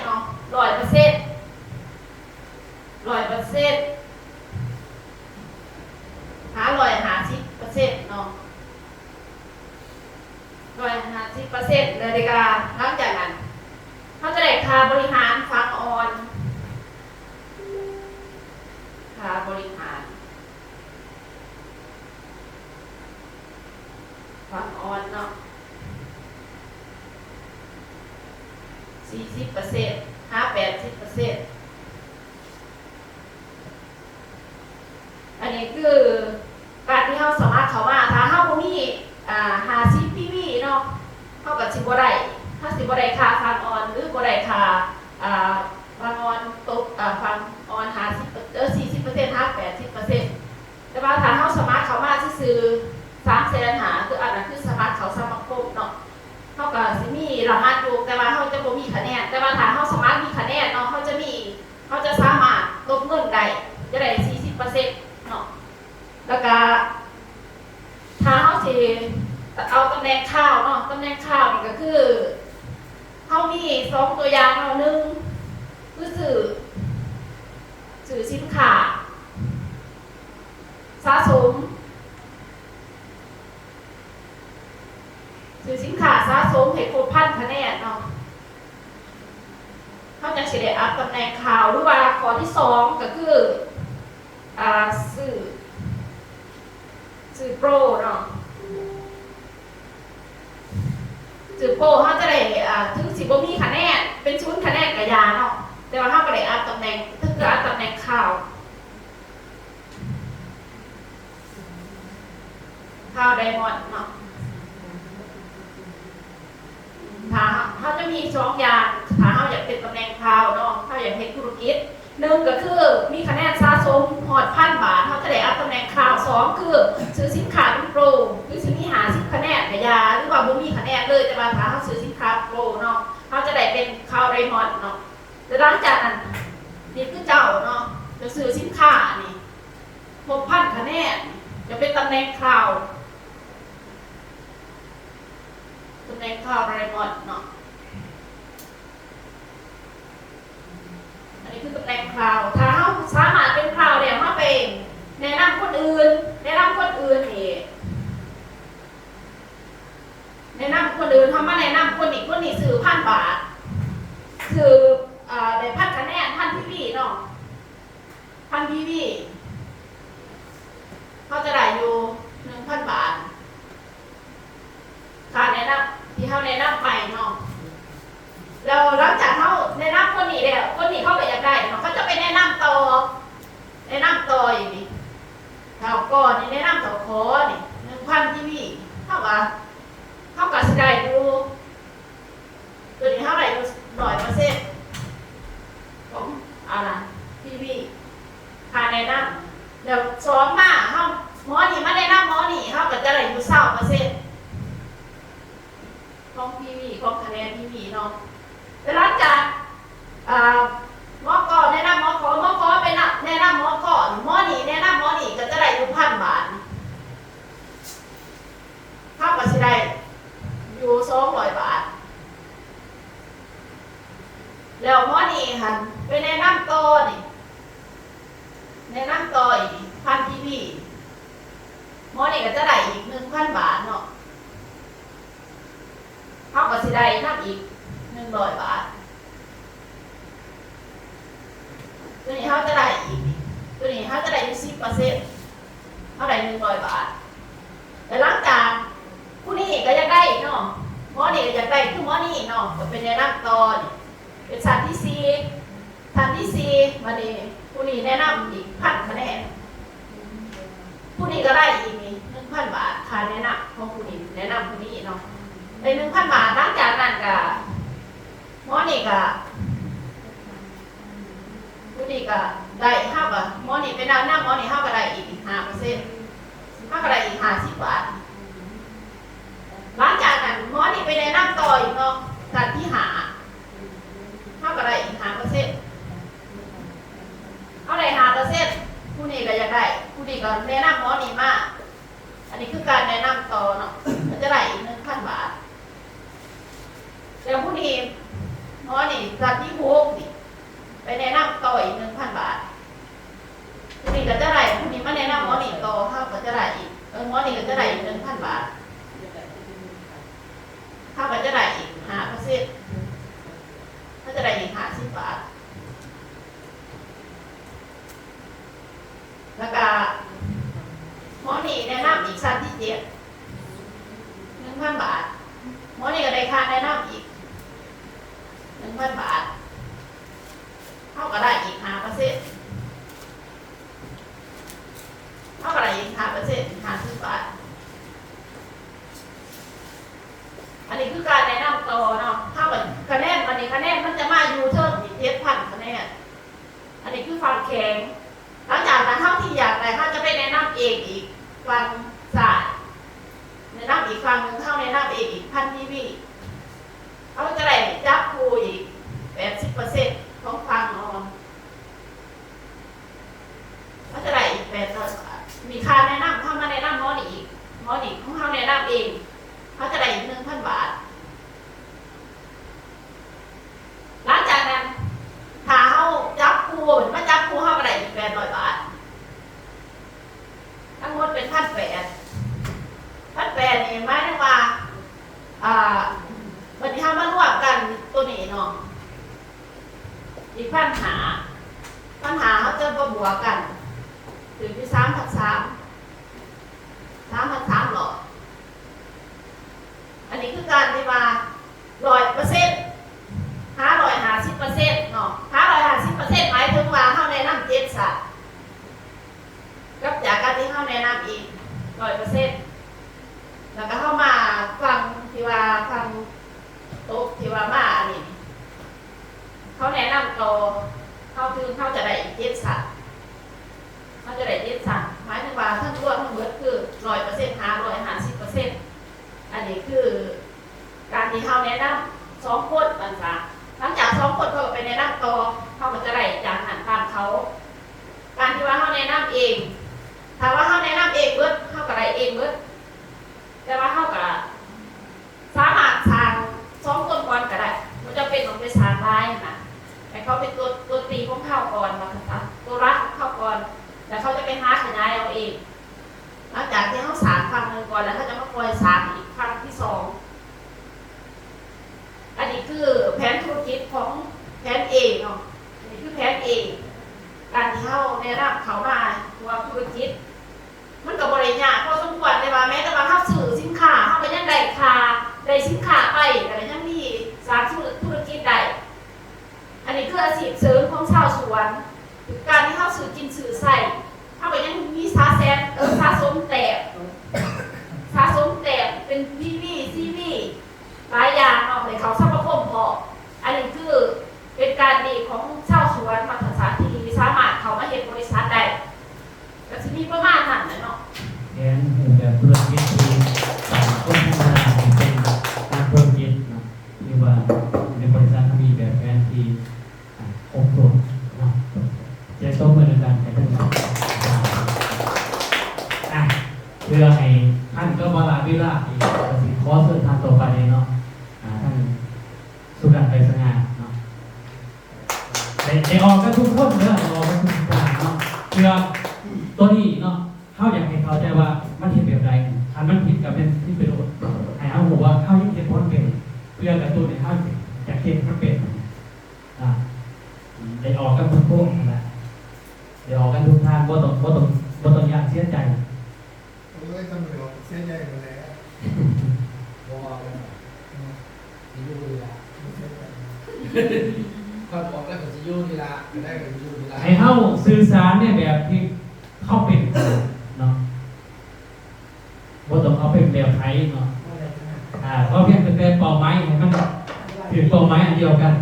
หา150%150%เลยดีกว่าหลังจากนั้นเ เขาจะได้ค่าบริหารฟังออนค่าบริหารฟังออนเนาะ40%ค่า80%อันนี้คือการที่เขาสามารถเข้ามาถ้าเขาบ่มี50 PV เนาะเขาก็สิบ่ได้ถ้าสิบ่ได้ค่าฟังออนหรือบ่ได้ค่าฟังออนตกฟังออน40% 80%แต่ว่าถ้าเขาสามารถเข้ามาซื่อๆ300,000หาคืออันนั้นคือสามารถเข้าสมาคมเนาะเขาก็สิมีรางวัลอยู่แต่ว่าเขาจะบ่มีคะแนนแต่ว่าถ้าเขาสามารถมีคะแนนเนาะเขาจะสามารถลบเงินได้จะได้ 40% เนาะแล้วก็ถ้าเขาสิเอาตำแหน่งข้าวเนาะตำแหน่งข้าวนี่ก็คือเขามี2ตัวอย่างเนาะ1คือสื่อสินค้าสะสมสื่อสินค้าสะสมให้ครบ1,000 คะแนนเนาะเขาจะสิได้อัพตำแหน่งข้าวหรือว่าข้อที่2ก็คือสื่อโปรเนาะสื่อโปรเขาจะได้ถึง10บ่มีคะแนนเป็น0 คะแนนกับยาเนาะแต่ว่าเขาก็ได้อัพตำแหน่งถ้าเกิดอัพตำแหน่งข้าวไดมอนด์เนาะถ้าเขาจะมี2อย่างถ้าเขาอยากเป็นตำแหน่งข้าวเนาะเขาอยากเฮ็ดธุรกิจ1ก็คือมีคะแนนสะสมฮอด 1,000 บาทเขาจะได้อัพตำแหน่งข้าว2คือซื้อสินค้าเป็นโปรหรือสิมี50 คะแนนกับยาหรือว่าบ่มีคะแนนเลยแต่ว่าถ้าเขาซื้อสินค้าโปรเนาะเขาจะได้เป็นข้าวไดมอนด์เนาะแต่หลังจากนั้นนี่คือเจ้าเนาะจะซื้อสินค้านี่6,000 คะแนนจะเป็นตำแหน่งข้าวตำแหน่งข้าวไดมอนด์เนาะอันนี้คือตำแหน่งข้าวถ้าเขาสามารถเป็นข้าวแล้วเขาไปแนะนำคนอื่นนี่แนะนำคนอื่นเขามาแนะนำคนนี้ซื้อ1,000 บาทซื้อได้1,000 คะแนน1,000 PV เนาะ1,000 PV เขาจะได้อยู่ 1,000 บาทค่าแนะนำที่เขาแนะนำไปเนาะแล้วหลังจากเขาแนะนำคนนี้แล้วคนนี้เขาก็อยากได้เนาะเขาจะไปแนะนำต่ออย่างนี้เท่าก่อนนี่แนะนำเท่าคอนี่ 1,000 PV เท่ากับสิได้อยู่ตัวนี้เท่าไหร่อยู่ 100% ของPV ค่าแนะนำแล้วซ้อมมาเขาหมอนี่มาแนะนำหมอนี่เขาก็จะได้อยู่ 20% ของ PV ของคะแนน PV เนาะแต่หลังจากหมอก่อแนะนำหมอขอไปแนะนำหมอก่อหมอนี่แนะนำหมอนี่ก็จะได้อยู่ 1,000 บาทเขาก็สิได้อยู่ 200 บาทแล้วหมอนี่ค่ะไปแนะนำต่อนี่แนะนำต่ออีก 1,000 PV หมอนี่ก็จะได้อีก 1,000 บาทเนาะเขาก็สิได้นับอีก 100 บาทตัวนี้เขาจะได้อีกตัวนี้เขาจะได้อยู่ 10% เขาได้ 100 บาทแต่หลังจากผู้นี้ก็อยากได้เนาะหมอนี่ก็อยากได้คือหมอนี่เนาะก็เป็นแนะนำต่อนี่เป็นชั้นที่4มาดีผู้นี้แนะนำอีก 1,000 คะแนนผู้นี้ก็ได้อีกนี่ 1,000 บาทค่าแนะนำของผู้นี้แนะนำผู้นี้เนาะได้ 1,000 บาทหลังจากนั้นก็หมอนี่ก็ผู้นี้ก็ได้5 บาทหมอนี่เป็นแนะนำหมอนี่5ก็ได้อีก 5% 5ก็ได้อีก 50 บาทหลังจากนั้นหมอนี่ไปแนะนำต่ออีกเนาะการที่5ก็ได้อีก 5% เอาได้ 5% ผู้นี้ก็อยากได้ผู้นี้ก็แนะนำหมอนี่มาอันนี้คือการแนะนำต่อเนาะก็จะได้อีก 1,000 บาทแล้วผู้นี้หมอนี่การที่6นี่ไปแนะนำต่ออีก 1,000 บาทผู้นี้ก็จะได้ผู้นี้มาแนะนำหมอนี่ต่อเขาก็จะได้อีกหมอนี่ก็จะได้อีก 1,000 บาทเขาก็จะได้อีก 5% 1,000 บาทหมอนี่ก็ได้ค่าแนะนำอีก 1,000 บาทเท่ากับได้อีก 5%เท่ากับได้อีก 5% 50 บาทอันนี้คือการแนะนำต่อเนาะเท่ากับคะแนนวันนี้คะแนนมันจะมาอยู่เทิงอีก7,000 คะแนนอันนี้คือฟังแข็งหลังจากนั้นเท่าที่อยากได้เขาจะไปแนะนำเองอีกฟังสายแนะนำอีกฟังหนึ่งเท่าแนะนำเองอีก1,000 PVเขาจะได้จับครูอีก 80% ของฟังออนเขาจะได้อีก800 บาทมีค่าแนะนำถ้ามาแนะนำหมอนี่อีกหมอนี่ของเขาแนะนำเองเขาจะได้อีก 1,000 บาทหลังจากนั้นถ้าเขาจับครูมาจับครูเขาก็ได้อีก800 บาททั้งหมดเป็น 1,800 นี่หมายถึงว่าวันนี้เขามารวมกันตัวนี้เนาะอีกปัญหาเขาจะบวกกันถึงที่3,300 หรออันนี้คือการที่ว่า 100% 550% เนาะ 550% หมายถึงว่าเขาแนะนำ7 สัตว์กับจากการที่เขาแนะนำอีก 100% แล้วก็เข้ามาฟังที่ว่าฟังโต๊ะที่ว่ามาอันนี้เขาแนะนำต่อเขาจะได้อีก7 สัตว์เขาจะได้7 สัตว์หมายถึงว่าทั้งรวมทั้งหมดคือ 100% 550%อันนี้คือการที่เขาแนะนำ2 คนต่างๆหลังจาก2 คนเขาก็ไปแนะนำต่อเขาก็จะได้จากนั้นตามเขาการที่ว่าเขาแนะนำเองถ้าว่าเขาแนะนำเองเบิดเขาก็ได้เองเบิดแต่ว่าเขาก็สามารถสร้าง2 คนก่อนก็ได้มันจะเป็นต้องไปสร้างได้นะแต่เขาเป็นตัวตีของเขาก่อนมาค่ะตัวรักของเขาก่อนแล้วเขาจะไปหาขยายเอาเองหลังจากที่เขาสร้างครั้งหนึ่งก่อนแล้วเขาจะมาคอยสร้างอีกครั้งที่ 2อันนี้คือแผนธุรกิจของแผน A เนาะอันนี้คือแผน A การที่เขาแนะนำเขามาว่าธุรกิจมันก็บริยากพอสมควรเลยว่าแม้แต่ว่าเขาซื้อสินค้าเขาก็ยังได้สินค้าไปแต่ยังมีสร้างธุรกิจได้อันนี้คืออาชีพเสริมของชาวสวนการที่เขาซื้อกินซื้อใส่เขาก็ยังมีสะสมแต่เป็นCV หลายอย่างเนาะในเขาสร้างประคมพออันนี้คือเป็นการดีของชาวสวนมาตรฐานที่สามารถเขามาเห็นบริษัทได้ก็จะมีประมาณนั้นเนาะแทนหูแบบธุรกิจที่คนธรรมดาเป็นการธุรกิจเนาะหรือว่าในบริษัทเขามีแบบแผนที่อบรมเนาะจะต้องดำเนินการไปทั้งหมดเพื่อให้ท่านก็มาลาวิลาอีกสิขอเชิญท่านต่อไปเนาะท่านสุรัตน์ไปสง่าเนาะได้ออกกันทุกคนเลยออกกันทุกคนเนาะเพื่อตัวนี้เนาะเขาอยากให้เขาใจว่ามันเห็นแบบไรอันมันผิดกับเป็นที่เป็นให้เขาบอกว่าเขายิ่งเห็นพ้นเป็นเพื่อกระตุ้นให้เขาอยากเห็นมันเป็นได้ออกกันทุกคนนะได้ออกกันทุกทางบ่ต้องอยากเสียใจเลยตำรวจเสียใจหมดแล้วบอกเลยจะยู่ดีละความบอกแล้วผมจะยู่ดีละได้ผมยู่ดีละให้เขาสื่อสารเนี่ยแบบที่เขาเป็นเนาะบ่ต้องเขาเป็นแบบไทยเนาะเพราะเพียงแต่เป้าหมายให้มันถึงเป้าหมายอันเดียวกัน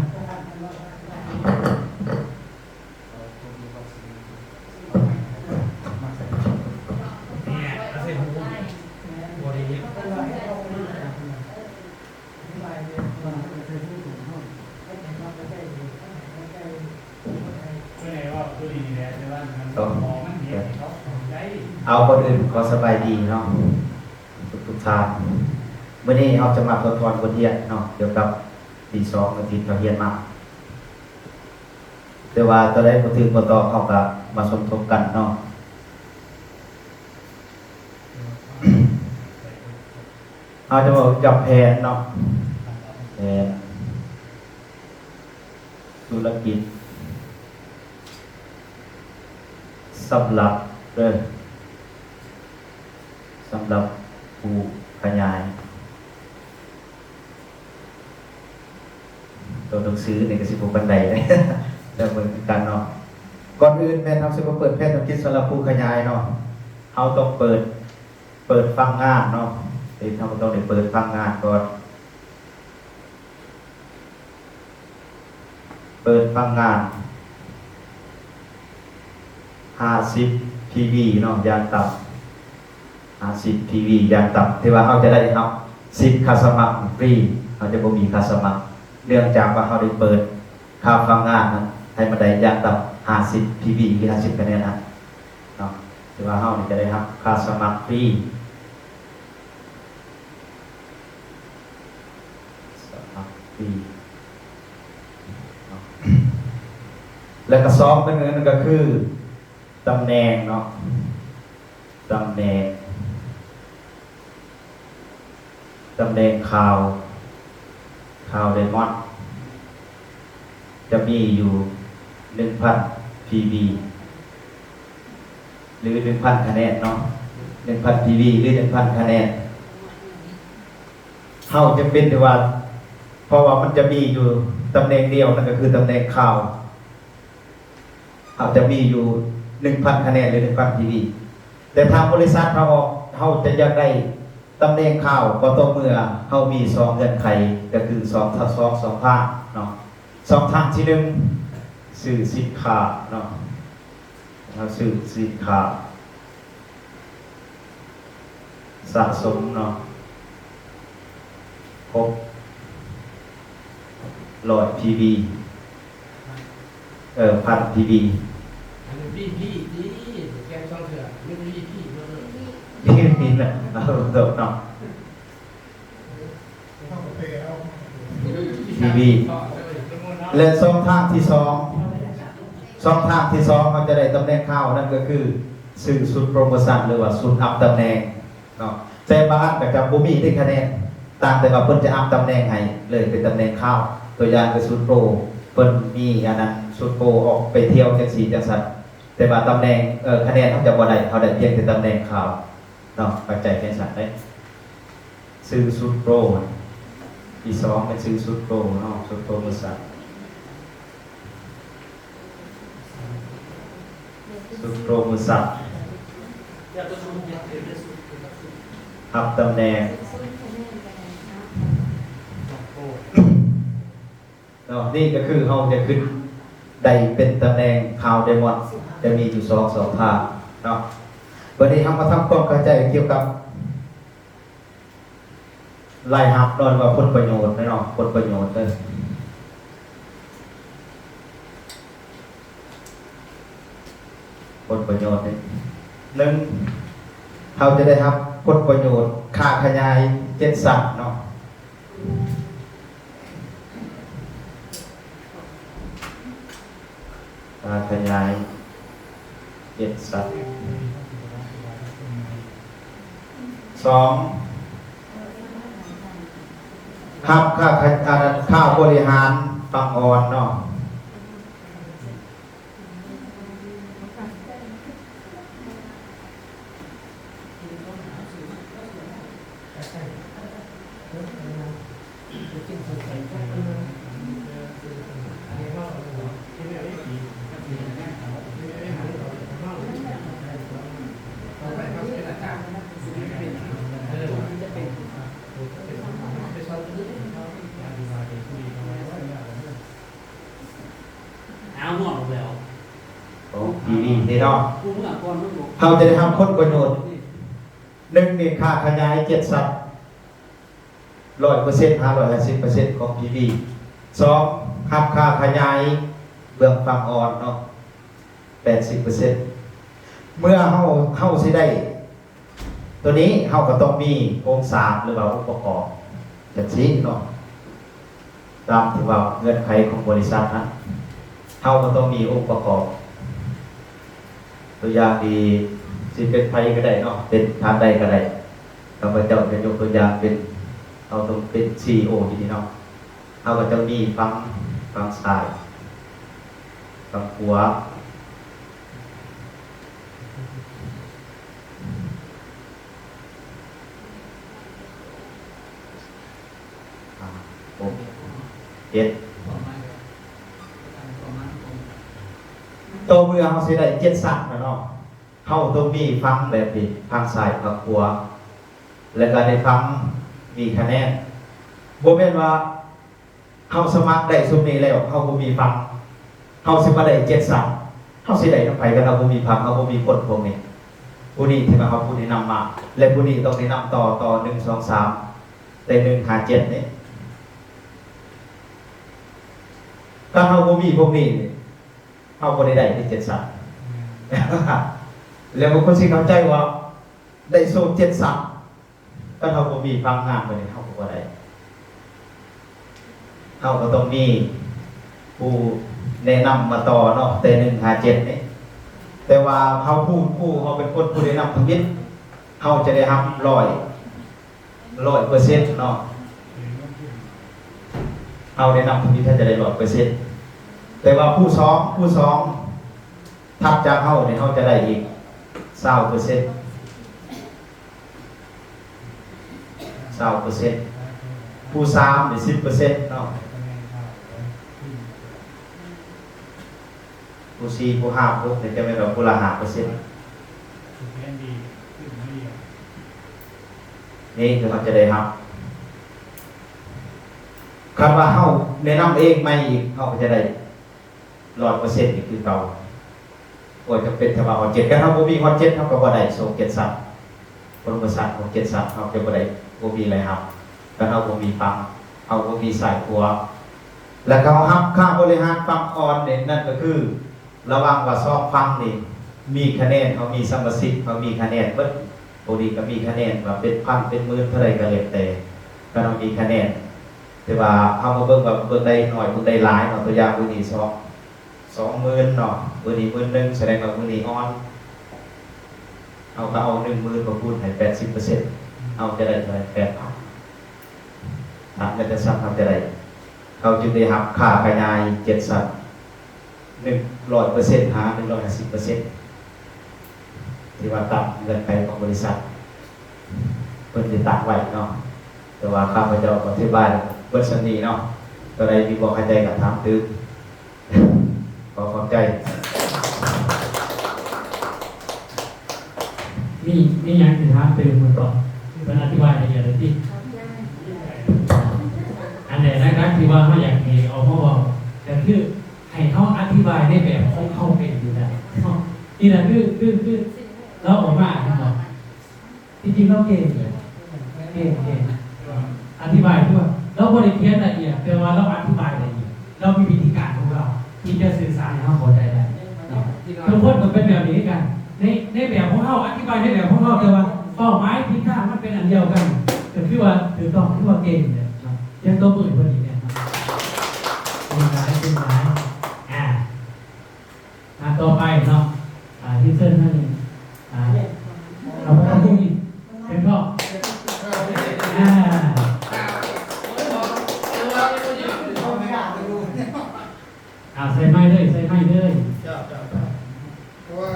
เอาคนอื่นก็สบายดีเนาะทุกท่านเมื่อนี้เราจะมาทดลองบทเรียนเนาะเกี่ยวกับปี2อาทิตย์เราเรียนมาแต่ว่าตอนแรกพอถึงพอต่อเขาก็มาสมทบกันเนาะเราจะบอกจับแผนเนาะแผนธุรกิจสำหรับสำหรับผู้ขยาย ตัวหนังสือในกระสิบบันไดเลย จะเหมือนกันเนาะก่อนอื่นแม่ทำสิ่งเปิดแพทย์ต้องคิดสำหรับผู้ขยายเนาะเอาต้องเปิดฟังงานเนาะเดี๋ยวเราต้องได้เปิดฟังงานก่อนเปิดฟังงาน50 PV เนาะยางต่ำ50 PV ยางต่ำที่ว่าเขาจะได้ครับ10ค่าสมัครฟรีเขาจะบ่มีค่าสมัครเนื่องจากว่าเขาได้เปิดค่าฟังงานนั้นให้มาได้ยางต่ำ50 PV หรือ50คะแนนนะเนาะที่ว่าเขาจะได้ครับค่าสมัครฟรีสมัครฟรีแล้วก็ซ้อมเป็นเงินก็คือตำแหน่งเนาะตำแหน่งข่าวเดมอนจะมีอยู่ 1,000 PV หรือ 1,000 คะแนนเนาะ 1,000 PV หรือ 1,000 คะแนนเฮาจะเป็นแต่ว่าเพราะว่ามันจะมีอยู่ตำแหน่งเดียวนั่นก็คือตำแหน่งข่าวอาจจะมีอยู่ 1,000 คะแนนหรือ 1,000 PV แต่ทางบริษัทเขาจะอยากได้ตำแหน่งข่าวก็ต่อเมื่อเขามี2เงื่อนไขก็คือ2ภาคเนาะ2ทางที่1สื่อสินค้าเนาะเราสื่อสินค้าสะสมเนาะครบ100 PV 1,000 PV พี่แกช่องเถื่อนไม่พี่นี่นะเอาเติมเนาะ PV และช่องทางที่2เขาจะได้ตำแหน่งข่าวนั่นก็คือสื่อสุดโปรโมชั่นหรือว่าสุดอัพตำแหน่งเนาะแต่บางอันก็จะบ่มีได้คะแนนตามแต่ว่าเพิ่นจะอัพตำแหน่งให้เลยเป็นตำแหน่งข่าวตัวอย่างคือสุดโปรเพิ่นมีอันนั้นสุดโปรออกไปเที่ยวจังซี่จังซั่นแต่ว่าตำแหน่งคะแนนเขาจะบ่ได้เขาได้เพียงแต่ตำแหน่งข่าวเนาะเข้าใจแค่ซั่นได้สื่อสุดโปรที่2เป็นสื่อสุดโปรเนาะสุดโปรมือสั่นสุดโปรมือสั่นอัพตำแหน่งเนาะนี่ก็คือเขาจะขึ้นได้เป็นตำแหน่งข่าวไดมอนด์จะมีอยู่2ภาคเนาะวันนี้เรามาทำความเข้าใจเกี่ยวกับรายหับนอนว่าผลประโยชน์เนาะผลประโยชน์ผลประโยชน์นี่1เขาจะได้รับผลประโยชน์ค่าขยาย7สัตว์เนาะค่าขยาย7สัตว์2ครับค่าบริหารฟังอ่อนเนาะนี่เนาะเขาจะได้ทำผลประโยชน์1นี่ค่าขยาย7สัตว์ 100% 550% ของ PV 2หับค่าขยายเบื้องฟังอ่อนเนาะ 80% เมื่อเฮาสิได้ตัวนี้เฮาก็ต้องมีโครงสร้างหรือว่าองค์ประกอบจังซี่เนาะตามที่ว่าเงื่อนไขของบริษัทนั้นเฮาก็ต้องมีองค์ประกอบตัวอย่างดีสิเป็นไผก็ได้เนาะเป็นทางใดก็ได้ข้าพเจ้าจะยกตัวอย่างเป็นเอาต้องเป็น CEO ที่นี่เนาะเฮาก็จะมีฟังซ้ายฟังขวา6 7 ตัวเมื่อเฮาสิได้7สัตว์เนาะเฮาต้องมีฟังแบบนี้ฟังซ้ายฟังขวาแล้วก็ได้ฟังมีคะแนนบ่แม่นว่าเฮาสมัครได้ซุมนี้แล้วเฮาบ่มีฟังเฮาสิมาได้7สัตว์เฮาสิได้นำไปกันเราบ่มีฟังเฮาบ่มีคนพวกนี้ผู้นี้ที่มาเฮาผู้นี้นำมาและผู้นี้ต้องได้นำต่อ1 2 3แต่1 5 7นี่ถ้าเฮาบ่มีพวกนี้เฮาบ่ได้ได้ที่7สัตว์แล้วบางคนสิเข้าใจว่าได้โซ่7สัตว์ถ้าเฮาบ่มีฟังงานบ่ได้เฮาก็บ่ได้เฮาก็ต้องมีผู้แนะนำมาต่อเนาะแต่1 5 7นี่แต่ว่าเฮาผู้เฮาเป็นคนผู้แนะนำทั้งนี้เฮาจะได้รับ100% เนาะเอาแนะนำทั้งนี้ท่านจะได้100%แต่ว่าผู้สองถัดจากเฮาเนี่ยเฮาจะได้อีก20%ผู้3นี่10%เนาะผู้4ผู้5ผู้6เนี่ยจะเป็นแบบผู้ละ5%นี่คือเขาจะได้ครับคำว่าเฮาแนะนำเองไม่อีกเฮาก็จะได้100%นี่คือเก่าโอ้ยจะเป็นถ้าว่า7กันเฮาบ่มี7เฮาก็บ่ได้ส่ง7สัตว์ปรมสัตว์ของ7สัตว์เฮาจะบ่ได้บ่มีอะไรครับแล้วเฮาบ่มีฟังเฮาบ่มีสายครัวแล้วเขาฮับค่าบริหารฟังออนเนี่ยนั่นก็คือระหว่างว่าซองฟังนี่มีคะแนนเฮามีสมาชิกเฮามีคะแนนเบิดพอดีก็มีคะแนนว่าเป็นพันเป็นหมื่นเท่าไรก็แล้วแต่ก็ต้องมีคะแนนแต่ว่าเฮามาเบิ่งว่าเบิ่งได้น้อยเบิ่งได้หลายเนาะตัวอย่างมื้อนี้20,000เนาะมื้อนี้10,000แสดงว่ามื้อนี้อ่อนเอาก็เอา 10,000 มาคูณให้ 80% เอาจะได้เท่าไหร่ 8,000 ถามจะซ้ำทำจะได้เขาจึงได้รับค่าขยาย7สัตว์100%หา 150%ที่ว่าตามเงินไปของบริษัทเพิ่นสิตั้งไว้เนาะแต่ว่าข้าพเจ้าอธิบายเบิดสันนี้เนาะตัวใดมีบ่เข้าใจก็ถามตึกขอเข้าใจมีอย่างสิถามตื่นมาก่อนเป็นอธิบายละเอียดเลยที่อันไหนนะครับที่ว่าเขาอยากให้เอามาบอกแต่คือให้เขาอธิบายในแบบของเขาเป็นอยู่ได้นี่แหละคือเราออกมาครับจริงๆเราเก่งอธิบายด้วยเราบริเทียนละเอียดแต่ว่าเราอธิบายละเอียดเรามีวิธีการของเราที่จะสื่อสารให้เขาเข้าใจได้ทุกคนก็เป็นแบบนี้กันในแบบของเขาอธิบายในแบบของเขาแต่ว่าเป้าหมายทิศทางมันเป็นอันเดียวกันแต่คือว่าถือต้องที่ว่าเก่งเนี่ยยังตัวปืนพอดีเนี่ยเป็นร้ายต่อไปเนาะที่เส้นนั่นเราไปทำพวกนี้เป็นพ่อใส่ไม้เลยเพราะว่า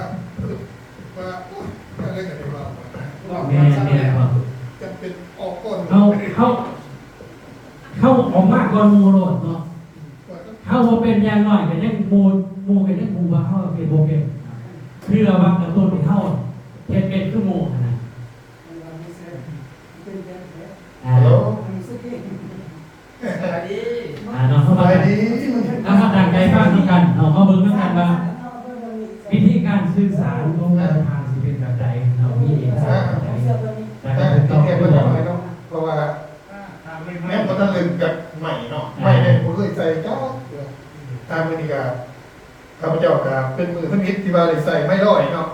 อะไรกันดีว่าแม่จะเป็นออกก่อนเขาออกมากก่อนมูโรดเนาะเขาเป็นอย่างน้อยกันยังมูกันยังมูว่าเขาเป็นโบเป็นคือเราว่าตัวเป็นเท่าเป็นคือมูนะฮัลโหลเนาะเข้ามาแล้วมาต่างใจฟังกันเขาเบิ่งกันว่าวิธีการสื่อสารของทางสิเป็นแบบใดเรามีเอกสารแบบใดแต่ต้องแก้ปัญหาไม่ต้องเพราะว่าแม้พอท่านลืมกับใหม่เนาะใหม่เนี่ยผมเคยใส่เจ้าตามมือนี่กับข้าพเจ้ากับเป็นมือท่านมิตรที่ว่าเลยใส่ไม่ร้อยเนาะ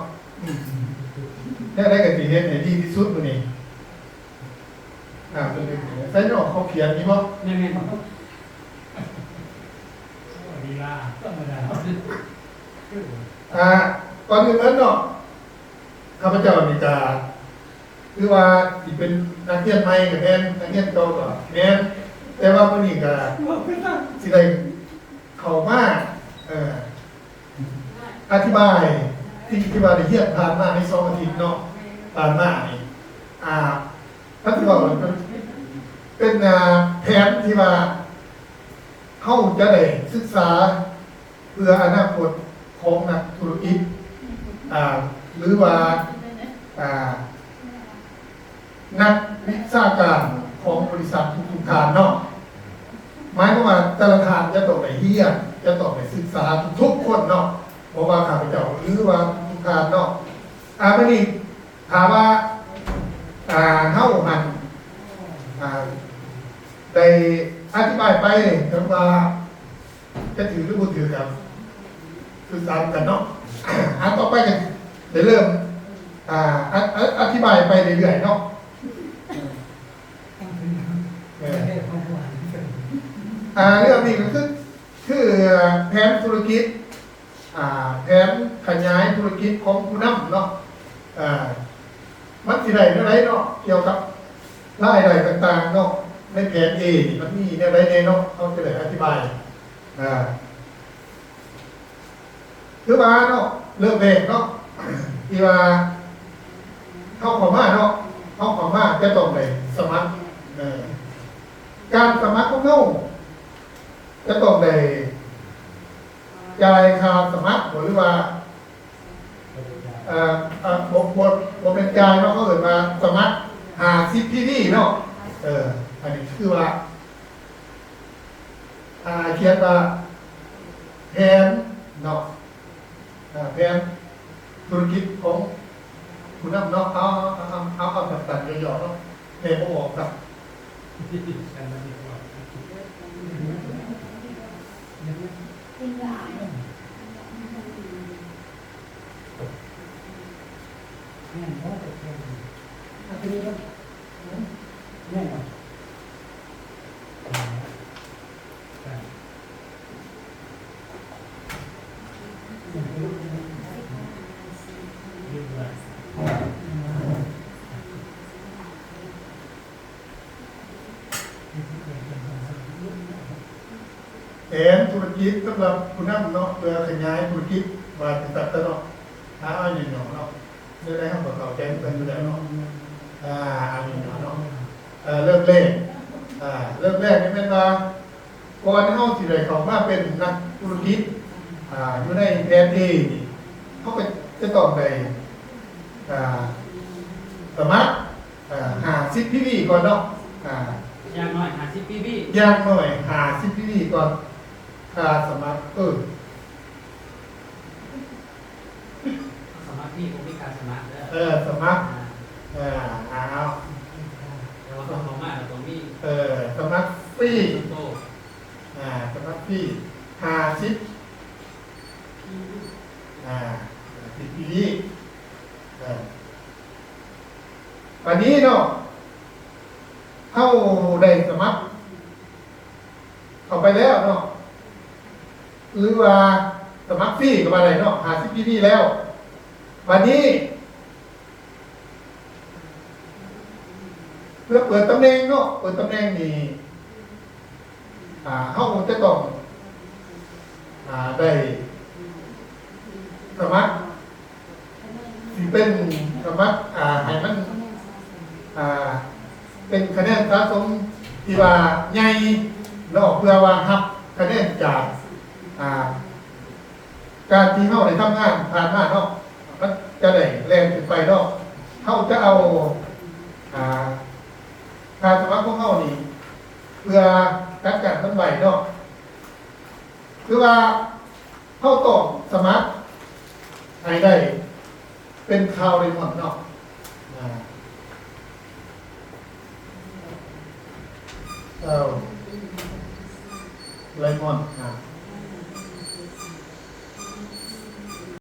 ได้กับสีเฮ็ดเนี่ยดีที่สุดมือนี่ใส่เนาะเขาเขียนนี่ป่ะยังไงครับดีล่ะธรรมดาก่อนอื่นนั้นเนาะข้าพเจ้ามีจะคือว่าที่เป็นนักเรียนใหม่กับแม่นักเรียนเก่ากับแม่แต่ว่าวันนี้ก็สิได้เข้ามาอธิบายที่ว่าได้เรียนผ่านมาใน2 อาทิตย์เนาะผ่านมานี่อธิบายเป็นแผนที่ว่าเฮาจะได้ศึกษาเพื่ออนาคตข ของนักธุรกิจหรือว่านักวิชาการของบริษัททุกๆฐานเนาะหมายความว่าแต่ละฐานจะต้องไปเรียนจะต้องไปศึกษาทุกคนเนาะเพราะว่าข้าพเจ้าหรือว่าทุกฐานเนาะไม่นี่ถามว่าเฮาหันได้อธิบายไปถึงว่าจะถือหรือบ่ถือครับคือสารกันเนาะต่อไปกันเดี๋ยวเริ่มอธิบายไปเรื่อยๆเนาะเรื่องนี้ก็คือแผนธุรกิจแผนขยายธุรกิจของผู้นำเนาะมันสิได้อะไรเนาะเกี่ยวกับรายได้ต่างๆเนาะในแผน A มันมีอะไรเนาะเขาจะได้อธิบายคือว่าเนาะเริ่มแรกเนาะที่ว่าเข้าขอมาเนาะเข้าขอมาจะต้องไปสมัครการสมัครของเราจะต้องได้จ่ายค่าสมัครหรือว่าบทเป็นจ่ายเนาะเขาเอ่ยมาสมัคร50 PV เนาะอันนี้คือว่าเขียนว่าแผนเนาะแผนธุรกิจของคุณน้ำเนาะเอาตัดย่อๆเนาะแม่ก็บอกครับแผนธุรกิจสำหรับคุณน้ำเนาะเพื่อขยายธุรกิจมาถึงตัดตะเนาะอันนี้เนาะได้ครับบอกเขาแจ้งเป็นอยู่แล้วเนาะอันนี้เนาะเริ่มแรกนี่เป็นว่าก่อนที่เขาสิได้เข้ามาเป็นนักธุรกิจอยู่ในแผน A นี่เขาก็จะต้องไปสมัคร50 PV ก่อนเนาะอย่างน้อย50 PV อย่างน้อย50 PV ก่อนค่าสมัครสมัครที่ผมมีการสมัครสมัครแต่ว่าต้องลงมาแล้วตรงนี้สมัครฟรีสมัครฟรี50 PV วันนี้เนาะเข้าได้สมัครเข้าไปแล้วเนาะหรือว่าสมัครฟรีกับอะไรเนาะ50 PV แล้ววันนี้เพื่อเปิดตำแหน่งเนาะเปิดตำแหน่งนี่เข้าจะต้องได้สมัครที่เป็นสมัครให้มันเป็นคะแนนสะสมที่ว่าใหญ่เนาะเพื่อว่ารับคะแนนจากการที่เข้าได้ทำงานผ่านมาเนาะมันจะได้แรงขึ้นไปเนาะเข้าจะเอาการสมัครของเข้านี่เพื่อการจัดมันไหวเนาะคือว่าเข้าต่อสมัครให้ได้เป็นข่าวในหมดเนาะไลมอน